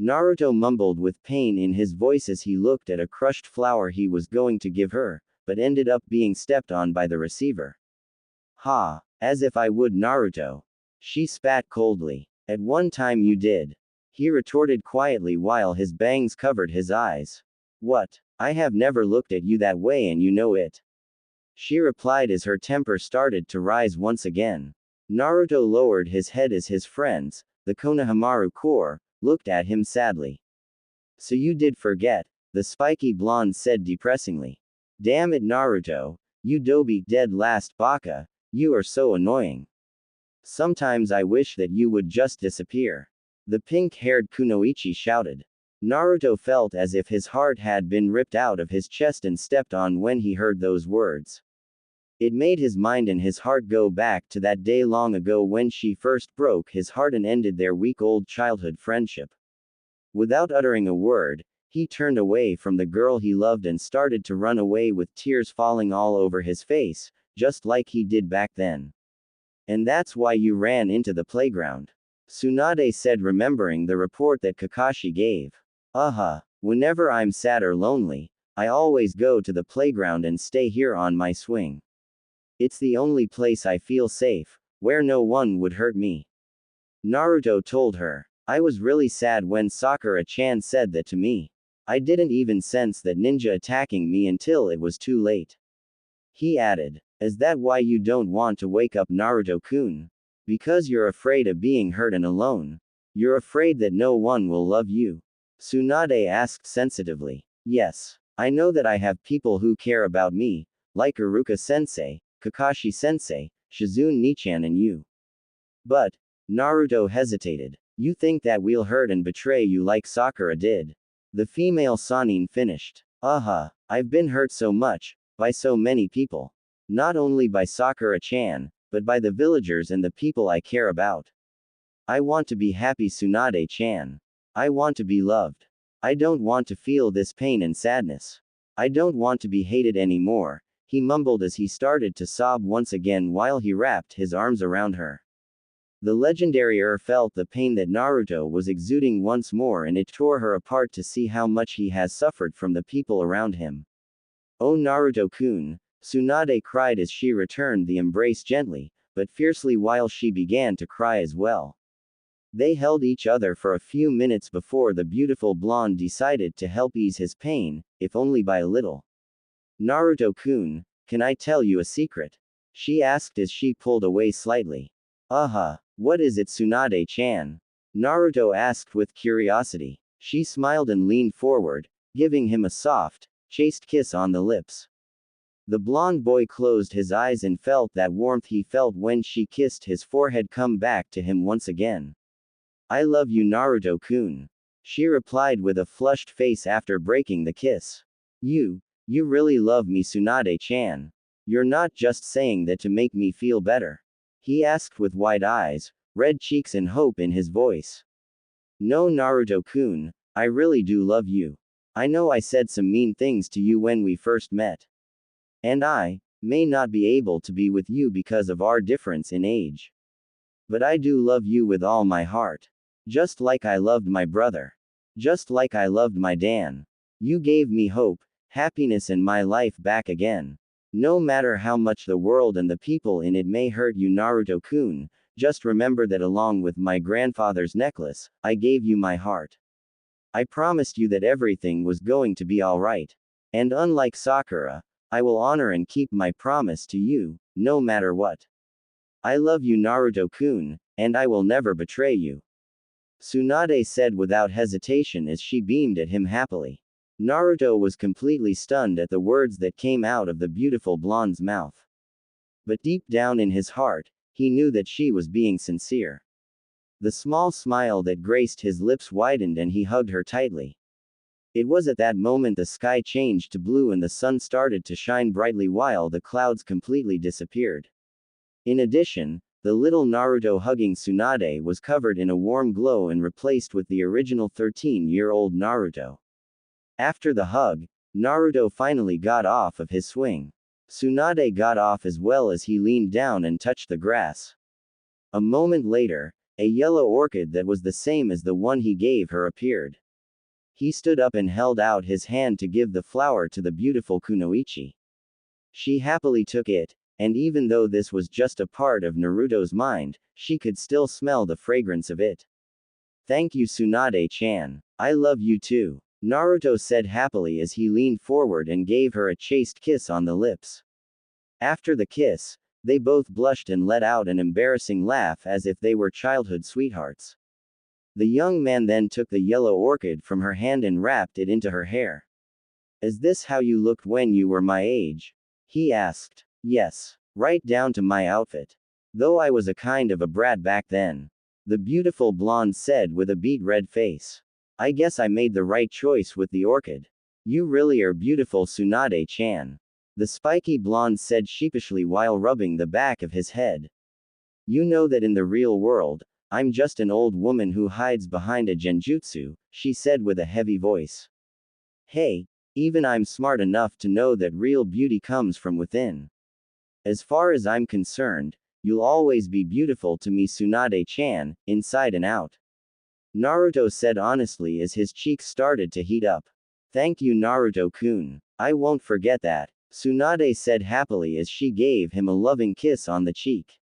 Naruto mumbled with pain in his voice as he looked at a crushed flower he was going to give her, but ended up being stepped on by the receiver. Ha! As if I would, Naruto. She spat coldly. At one time you did. He retorted quietly while his bangs covered his eyes. What? I have never looked at you that way and you know it. She replied as her temper started to rise once again. Naruto lowered his head as his friends, the Konohamaru Corps, looked at him sadly. So you did forget, the spiky blonde said depressingly. Damn it Naruto, you doby dead last baka, you are so annoying. Sometimes I wish that you would just disappear. The pink-haired Kunoichi shouted. Naruto felt as if his heart had been ripped out of his chest and stepped on when he heard those words. It made his mind and his heart go back to that day long ago when she first broke his heart and ended their week-old childhood friendship. Without uttering a word, he turned away from the girl he loved and started to run away with tears falling all over his face, just like he did back then. And that's why you ran into the playground. Tsunade said, remembering the report that Kakashi gave. Whenever I'm sad or lonely, I always go to the playground and stay here on my swing. It's the only place I feel safe, where no one would hurt me. Naruto told her. I was really sad when Sakura-chan said that to me. I didn't even sense that ninja attacking me until it was too late. He added. Is that why you don't want to wake up Naruto-kun? Because you're afraid of being hurt and alone. You're afraid that no one will love you. Tsunade asked sensitively. Yes. I know that I have people who care about me, like Iruka-sensei, Kakashi-sensei, Shizune-nichan and you. But, Naruto hesitated. You think that we'll hurt and betray you like Sakura did. The female Sannin finished. I've been hurt so much, by so many people. Not only by Sakura-chan, but by the villagers and the people I care about. I want to be happy Tsunade-chan. I want to be loved. I don't want to feel this pain and sadness. I don't want to be hated anymore, he mumbled as he started to sob once again while he wrapped his arms around her. The legendary felt the pain that Naruto was exuding once more and it tore her apart to see how much he has suffered from the people around him. Oh Naruto-kun, Tsunade cried as she returned the embrace gently, but fiercely while she began to cry as well. They held each other for a few minutes before the beautiful blonde decided to help ease his pain, if only by a little. Naruto-kun, can I tell you a secret? She asked as she pulled away slightly. What is it Tsunade-chan? Naruto asked with curiosity. She smiled and leaned forward, giving him a soft, chaste kiss on the lips. The blonde boy closed his eyes and felt that warmth he felt when she kissed his forehead come back to him once again. I love you Naruto-kun. She replied with a flushed face after breaking the kiss. You really love me Tsunade-chan. You're not just saying that to make me feel better. He asked with wide eyes, red cheeks and hope in his voice. No Naruto-kun, I really do love you. I know I said some mean things to you when we first met. And I may not be able to be with you because of our difference in age. But I do love you with all my heart. Just like I loved my brother. Just like I loved my Dan. You gave me hope, happiness and my life back again. No matter how much the world and the people in it may hurt you Naruto-kun, just remember that along with my grandfather's necklace, I gave you my heart. I promised you that everything was going to be alright. And unlike Sakura, I will honor and keep my promise to you, no matter what. I love you Naruto-kun, and I will never betray you. Tsunade said without hesitation as she beamed at him happily. Naruto was completely stunned at the words that came out of the beautiful blonde's mouth. But deep down in his heart, he knew that she was being sincere. The small smile that graced his lips widened and he hugged her tightly. It was at that moment the sky changed to blue and the sun started to shine brightly while the clouds completely disappeared. In addition, the little Naruto hugging Tsunade was covered in a warm glow and replaced with the original 13-year-old Naruto. After the hug, Naruto finally got off of his swing. Tsunade got off as well as he leaned down and touched the grass. A moment later, a yellow orchid that was the same as the one he gave her appeared. He stood up and held out his hand to give the flower to the beautiful Kunoichi. She happily took it, and even though this was just a part of Naruto's mind, she could still smell the fragrance of it. Thank you, Tsunade-chan. I love you too, Naruto said happily as he leaned forward and gave her a chaste kiss on the lips. After the kiss, they both blushed and let out an embarrassing laugh as if they were childhood sweethearts. The young man then took the yellow orchid from her hand and wrapped it into her hair. Is this how you looked when you were my age? He asked. Yes. Right down to my outfit. Though I was a kind of a brat back then. The beautiful blonde said with a beet red face. I guess I made the right choice with the orchid. You really are beautiful, Tsunade-chan. The spiky blonde said sheepishly while rubbing the back of his head. You know that in the real world, I'm just an old woman who hides behind a genjutsu, she said with a heavy voice. Hey, even I'm smart enough to know that real beauty comes from within. As far as I'm concerned, you'll always be beautiful to me, Tsunade-chan, inside and out. Naruto said honestly as his cheeks started to heat up. Thank you, Naruto-kun. I won't forget that, Tsunade said happily as she gave him a loving kiss on the cheek.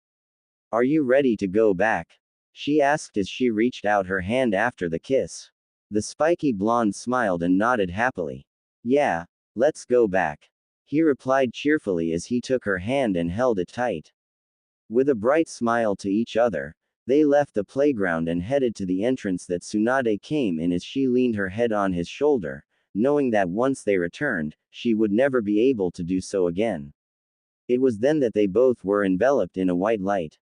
Are you ready to go back? She asked as she reached out her hand after the kiss. The spiky blonde smiled and nodded happily. Yeah, let's go back. He replied cheerfully as he took her hand and held it tight. With a bright smile to each other, they left the playground and headed to the entrance that Tsunade came in as she leaned her head on his shoulder, knowing that once they returned, she would never be able to do so again. It was then that they both were enveloped in a white light.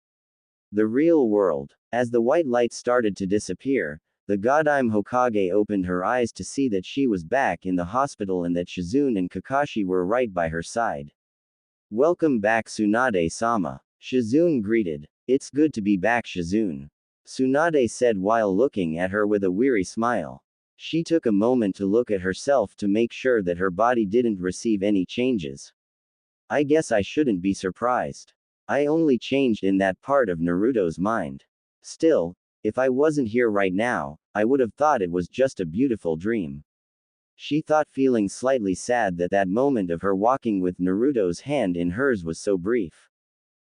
The real world. As the white light started to disappear, the Godime Hokage opened her eyes to see that she was back in the hospital and that Shizune and Kakashi were right by her side. Welcome back, Tsunade-sama. Shizune greeted. It's good to be back, Shizune. Tsunade said while looking at her with a weary smile. She took a moment to look at herself to make sure that her body didn't receive any changes. I guess I shouldn't be surprised. I only changed in that part of Naruto's mind. Still, if I wasn't here right now, I would have thought it was just a beautiful dream. She thought, feeling slightly sad that that moment of her walking with Naruto's hand in hers was so brief.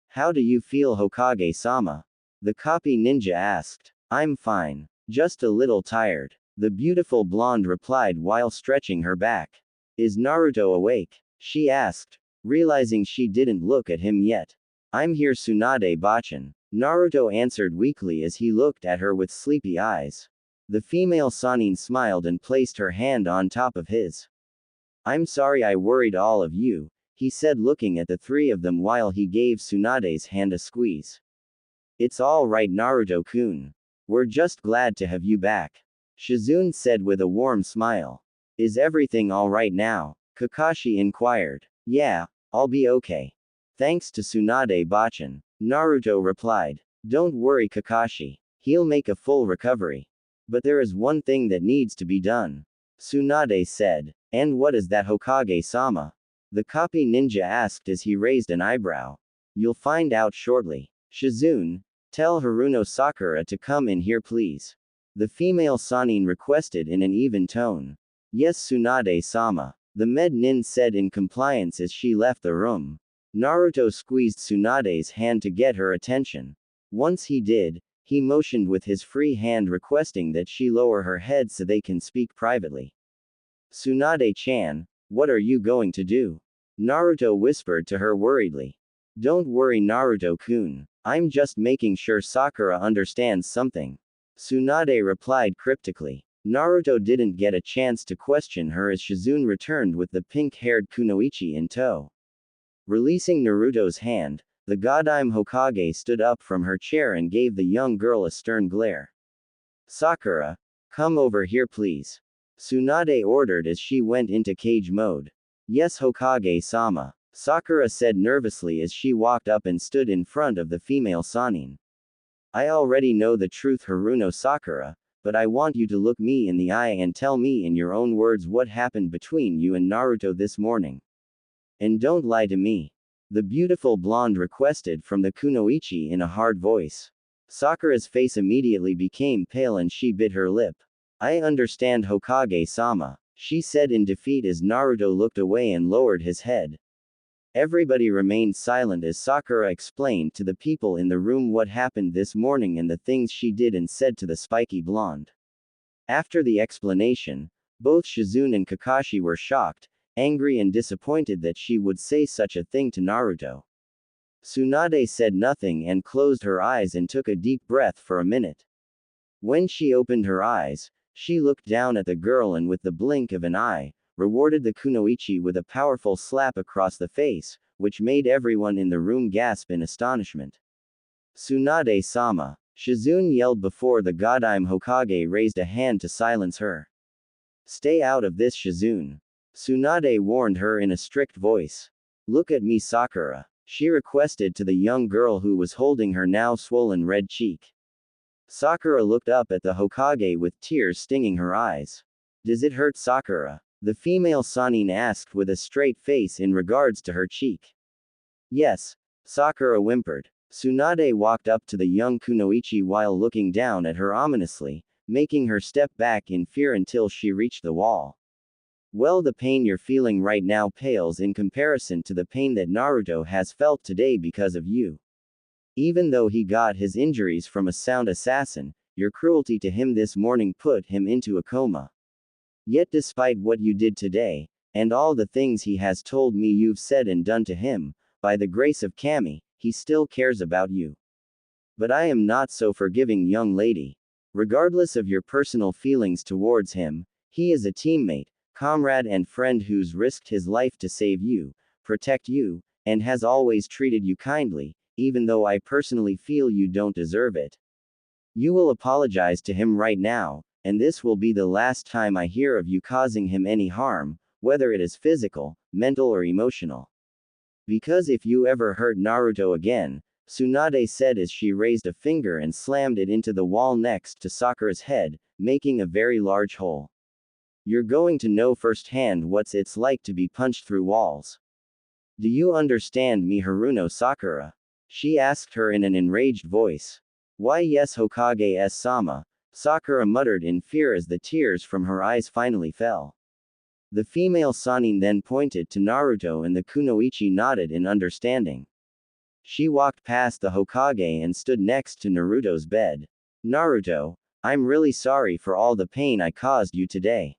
How do you feel, Hokage-sama? The copy ninja asked. I'm fine. Just a little tired. The beautiful blonde replied while stretching her back. Is Naruto awake? She asked, realizing she didn't look at him yet. I'm here, Tsunade-bachan. Naruto answered weakly as he looked at her with sleepy eyes. The female Sannin smiled and placed her hand on top of his. I'm sorry I worried all of you, he said looking at the three of them while he gave Tsunade's hand a squeeze. It's all right, Naruto-kun. We're just glad to have you back. Shizune said with a warm smile. Is everything all right now? Kakashi inquired. Yeah, I'll be okay. Thanks to Tsunade-bachan. Naruto replied. Don't worry, Kakashi. He'll make a full recovery. But there is one thing that needs to be done. Tsunade said. And what is that, Hokage-sama? The copy ninja asked as he raised an eyebrow. You'll find out shortly. Shizune, tell Haruno Sakura to come in here please. The female Sannin requested in an even tone. Yes, Tsunade-sama. The med nin said in compliance as she left the room. Naruto squeezed Tsunade's hand to get her attention. Once he did, he motioned with his free hand requesting that she lower her head so they can speak privately. Tsunade-chan, what are you going to do? Naruto whispered to her worriedly. Don't worry, Naruto-kun. I'm just making sure Sakura understands something. Tsunade replied cryptically. Naruto didn't get a chance to question her as Shizune returned with the pink-haired Kunoichi in tow. Releasing Naruto's hand, the Godime Hokage stood up from her chair and gave the young girl a stern glare. Sakura, come over here please. Tsunade ordered as she went into cage mode. Yes, Hokage-sama. Sakura said nervously as she walked up and stood in front of the female Sannin. I already know the truth, Haruno Sakura, but I want you to look me in the eye and tell me in your own words what happened between you and Naruto this morning. And don't lie to me. The beautiful blonde requested from the Kunoichi in a hard voice. Sakura's face immediately became pale and she bit her lip. I understand, Hokage-sama, she said in defeat as Naruto looked away and lowered his head. Everybody remained silent as Sakura explained to the people in the room what happened this morning and the things she did and said to the spiky blonde. After the explanation, both Shizune and Kakashi were shocked, angry and disappointed that she would say such a thing to Naruto. Tsunade said nothing and closed her eyes and took a deep breath for a minute. When she opened her eyes, she looked down at the girl and with the blink of an eye, rewarded the kunoichi with a powerful slap across the face, which made everyone in the room gasp in astonishment. Tsunade-sama, Shizune yelled before the Godime Hokage raised a hand to silence her. Stay out of this, Shizune. Tsunade warned her in a strict voice. Look at me, Sakura, she requested to the young girl who was holding her now swollen red cheek. Sakura looked up at the Hokage with tears stinging her eyes. Does it hurt, Sakura? The female Sannin asked with a straight face in regards to her cheek. Yes, Sakura whimpered. Tsunade walked up to the young kunoichi while looking down at her ominously, making her step back in fear until she reached the wall. Well, the pain you're feeling right now pales in comparison to the pain that Naruto has felt today because of you. Even though he got his injuries from a sound assassin, your cruelty to him this morning put him into a coma. Yet despite what you did today, and all the things he has told me you've said and done to him, by the grace of Kami, he still cares about you. But I am not so forgiving, young lady. Regardless of your personal feelings towards him, he is a teammate, comrade and friend who's risked his life to save you, protect you, and has always treated you kindly, even though I personally feel you don't deserve it. You will apologize to him right now, and this will be the last time I hear of you causing him any harm, whether it is physical, mental or emotional. Because if you ever hurt Naruto again, Tsunade said as she raised a finger and slammed it into the wall next to Sakura's head, making a very large hole. You're going to know firsthand what it's like to be punched through walls. Do you understand me, Haruno Sakura? She asked her in an enraged voice. Why yes, Hokage-sama, Sakura muttered in fear as the tears from her eyes finally fell. The female Sannin then pointed to Naruto and the kunoichi nodded in understanding. She walked past the Hokage and stood next to Naruto's bed. Naruto, I'm really sorry for all the pain I caused you today.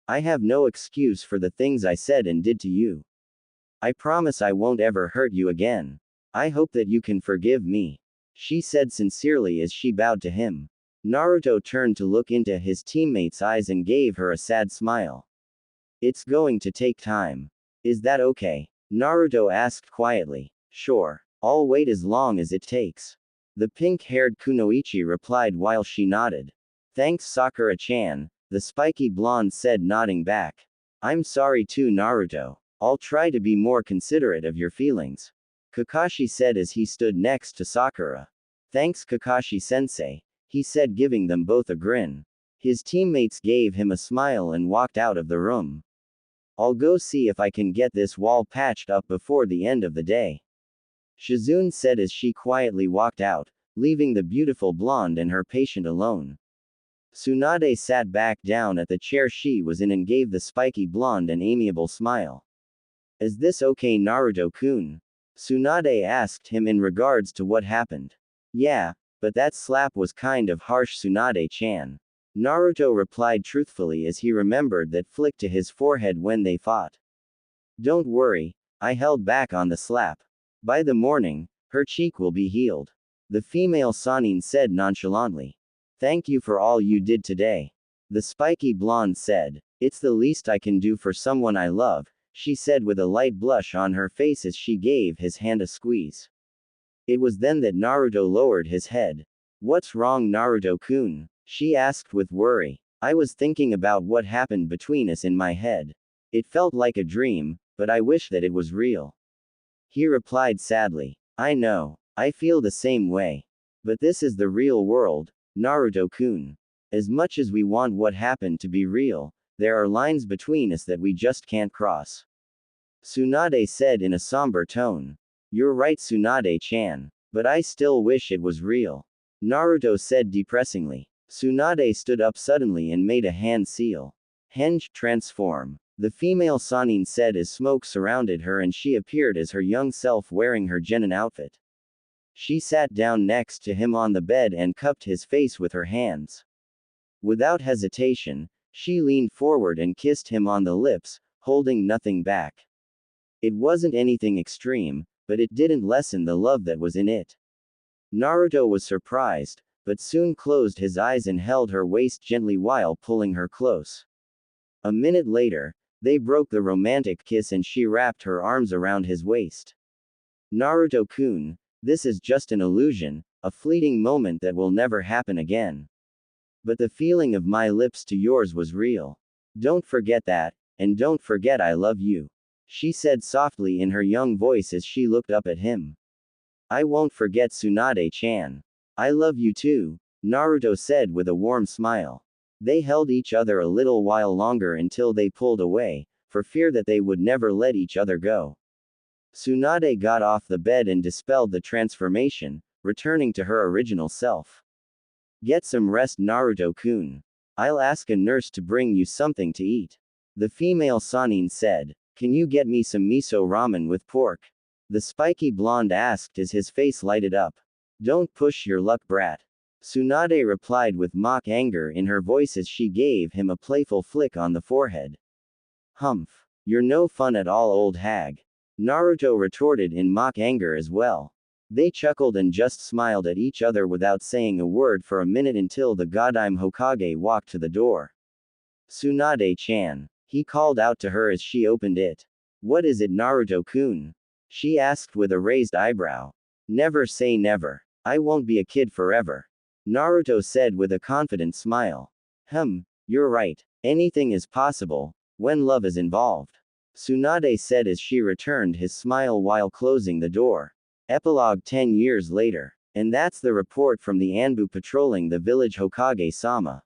I have no excuse for the things I said and did to you. I promise I won't ever hurt you again. I hope that you can forgive me, she said sincerely as she bowed to him. Naruto turned to look into his teammate's eyes and gave her a sad smile. It's going to take time. Is that okay? Naruto asked quietly. Sure. I'll wait as long as it takes. The pink-haired kunoichi replied while she nodded. Thanks, Sakura-chan, the spiky blonde said, nodding back. I'm sorry too, Naruto. I'll try to be more considerate of your feelings, Kakashi said as he stood next to Sakura. Thanks, Kakashi-sensei, he said, giving them both a grin. His teammates gave him a smile and walked out of the room. I'll go see if I can get this wall patched up before the end of the day, Shizune said as she quietly walked out, leaving the beautiful blonde and her patient alone. Tsunade sat back down at the chair she was in and gave the spiky blonde an amiable smile. Is this okay, Naruto-kun? Tsunade asked him in regards to what happened. Yeah, but that slap was kind of harsh, Tsunade-chan, Naruto replied truthfully as he remembered that flick to his forehead when they fought. Don't worry, I held back on the slap. By the morning, her cheek will be healed, the female Sannin said nonchalantly. Thank you for all you did today, the spiky blonde said. It's the least I can do for someone I love, she said with a light blush on her face as she gave his hand a squeeze. It was then that Naruto lowered his head. What's wrong, Naruto-kun? She asked with worry. I was thinking about what happened between us in my head. It felt like a dream, but I wish that it was real, he replied sadly. I know. I feel the same way. But this is the real world, Naruto-kun. As much as we want what happened to be real, there are lines between us that we just can't cross, Tsunade said in a somber tone. You're right, Tsunade-chan. But I still wish it was real, Naruto said depressingly. Tsunade stood up suddenly and made a hand seal. Henge, transform. The female Sanin said as smoke surrounded her and she appeared as her young self wearing her genin outfit. She sat down next to him on the bed and cupped his face with her hands. Without hesitation, she leaned forward and kissed him on the lips, holding nothing back. It wasn't anything extreme, but it didn't lessen the love that was in it. Naruto was surprised, but soon closed his eyes and held her waist gently while pulling her close. A minute later, they broke the romantic kiss and she wrapped her arms around his waist. Naruto-kun, this is just an illusion, a fleeting moment that will never happen again. But the feeling of my lips to yours was real. Don't forget that, and don't forget I love you, she said softly in her young voice as she looked up at him. I won't forget Tsunade-chan. I love you too, Naruto said with a warm smile. They held each other a little while longer until they pulled away, for fear that they would never let each other go. Tsunade got off the bed and dispelled the transformation, returning to her original self. Get some rest, Naruto-kun. I'll ask a nurse to bring you something to eat. The female Sanin said. Can you get me some miso ramen with pork? The spiky blonde asked as his face lighted up. Don't push your luck, brat. Tsunade replied with mock anger in her voice as she gave him a playful flick on the forehead. Humph. You're no fun at all, old hag. Naruto retorted in mock anger as well. They chuckled and just smiled at each other without saying a word for a minute until the Godime Hokage walked to the door. Tsunade-chan. He called out to her as she opened it. What is it, Naruto-kun? She asked with a raised eyebrow. Never say never. I won't be a kid forever. Naruto said with a confident smile. You're right. Anything is possible, when love is involved. Tsunade said as she returned his smile while closing the door. Epilogue 10 years later. And that's the report from the Anbu patrolling the village Hokage-sama.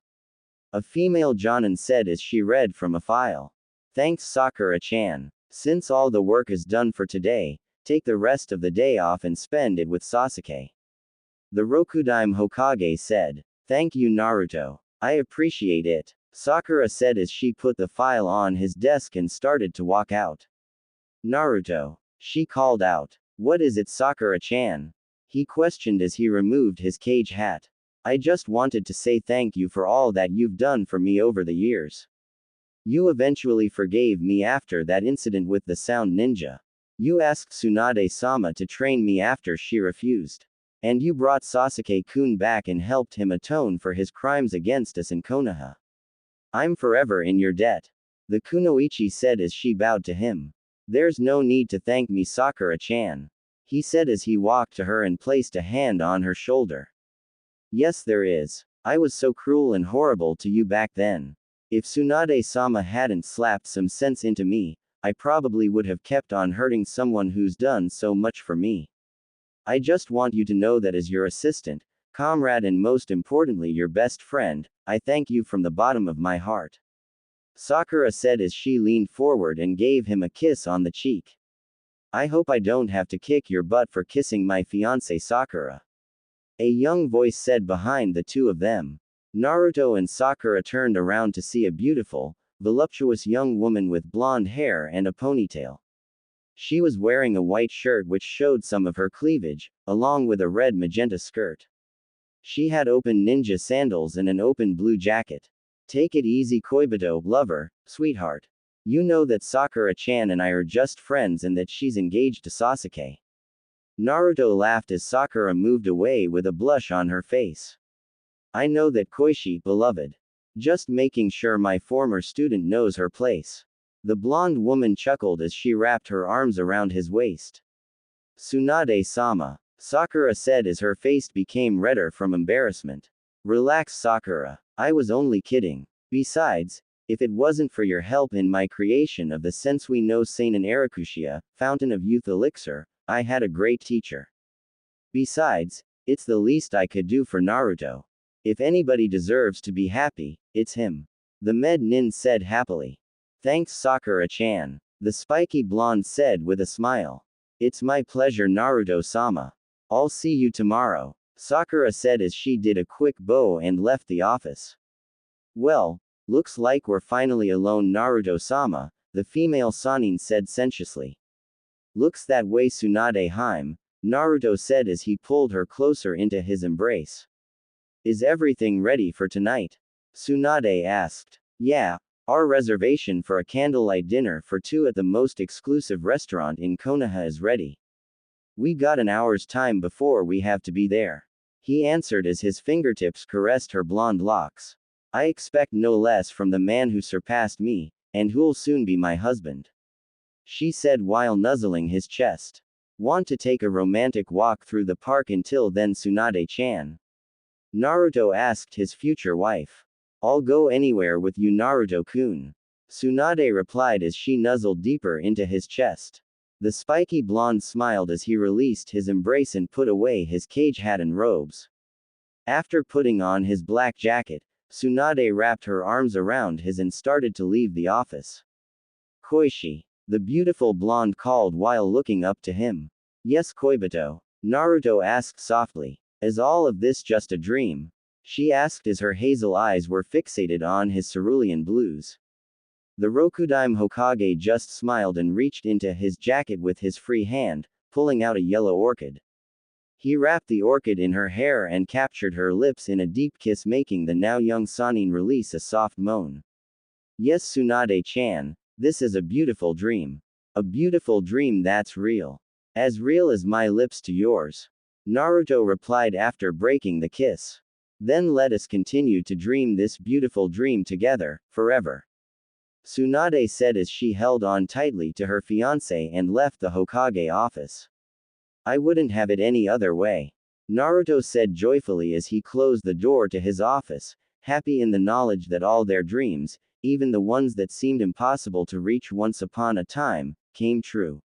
A female Jonin said as she read from a file. Thanks Sakura-chan. Since all the work is done for today, take the rest of the day off and spend it with Sasuke. The Rokudime Hokage said. Thank you, Naruto. I appreciate it, Sakura said as she put the file on his desk and started to walk out. Naruto. She called out. What is it, Sakura-chan? He questioned as he removed his cage hat. I just wanted to say thank you for all that you've done for me over the years. You eventually forgave me after that incident with the sound ninja. You asked Tsunade-sama to train me after she refused. And you brought Sasuke-kun back and helped him atone for his crimes against us in Konoha. I'm forever in your debt. The kunoichi said as she bowed to him. There's no need to thank me, Sakura-chan, he said as he walked to her and placed a hand on her shoulder. Yes, there is. I was so cruel and horrible to you back then. If Tsunade-sama hadn't slapped some sense into me, I probably would have kept on hurting someone who's done so much for me. I just want you to know that as your assistant, comrade and most importantly your best friend, I thank you from the bottom of my heart. Sakura said as she leaned forward and gave him a kiss on the cheek. I hope I don't have to kick your butt for kissing my fiancée Sakura. A young voice said behind the two of them. Naruto and Sakura turned around to see a beautiful, voluptuous young woman with blonde hair and a ponytail. She was wearing a white shirt which showed some of her cleavage, along with a red magenta skirt. She had open ninja sandals and an open blue jacket. Take it easy, Koibito, lover, sweetheart. You know that Sakura-chan and I are just friends and that she's engaged to Sasuke. Naruto laughed as Sakura moved away with a blush on her face. I know that, Koishi, beloved. Just making sure my former student knows her place. The blonde woman chuckled as she wrapped her arms around his waist. Tsunade-sama, Sakura said as her face became redder from embarrassment. Relax, Sakura. I was only kidding. Besides, if it wasn't for your help in my creation of the Sensui no Seinen Arakushia, Fountain of Youth Elixir, I had a great teacher. Besides, it's the least I could do for Naruto. If anybody deserves to be happy, it's him. The med nin said happily. Thanks, Sakura-chan, the spiky blonde said with a smile. It's my pleasure, Naruto-sama. I'll see you tomorrow, Sakura said as she did a quick bow and left the office. Well, looks like we're finally alone, Naruto-sama, the female Sannin said sensuously. Looks that way Tsunade Harem, Naruto said as he pulled her closer into his embrace. Is everything ready for tonight? Tsunade asked. Yeah, our reservation for a candlelight dinner for two at the most exclusive restaurant in Konoha is ready. We got an hour's time before we have to be there. He answered as his fingertips caressed her blonde locks. I expect no less from the man who surpassed me, and who'll soon be my husband. She said while nuzzling his chest. Want to take a romantic walk through the park until then Tsunade-chan? Naruto asked his future wife. I'll go anywhere with you Naruto-kun. Tsunade replied as she nuzzled deeper into his chest. The spiky blonde smiled as he released his embrace and put away his cage hat and robes. After putting on his black jacket, Tsunade wrapped her arms around his and started to leave the office. Koishi, the beautiful blonde called while looking up to him. Yes Koibito, Naruto asked softly. Is all of this just a dream? She asked as her hazel eyes were fixated on his cerulean blues. The Rokudaime Hokage just smiled and reached into his jacket with his free hand, pulling out a yellow orchid. He wrapped the orchid in her hair and captured her lips in a deep kiss, making the now young Sannin release a soft moan. Yes Tsunade-chan, this is a beautiful dream. A beautiful dream that's real. As real as my lips to yours. Naruto replied after breaking the kiss. Then let us continue to dream this beautiful dream together, forever. Tsunade said as she held on tightly to her fiancé and left the Hokage office. I wouldn't have it any other way. Naruto said joyfully as he closed the door to his office, happy in the knowledge that all their dreams, even the ones that seemed impossible to reach once upon a time, came true.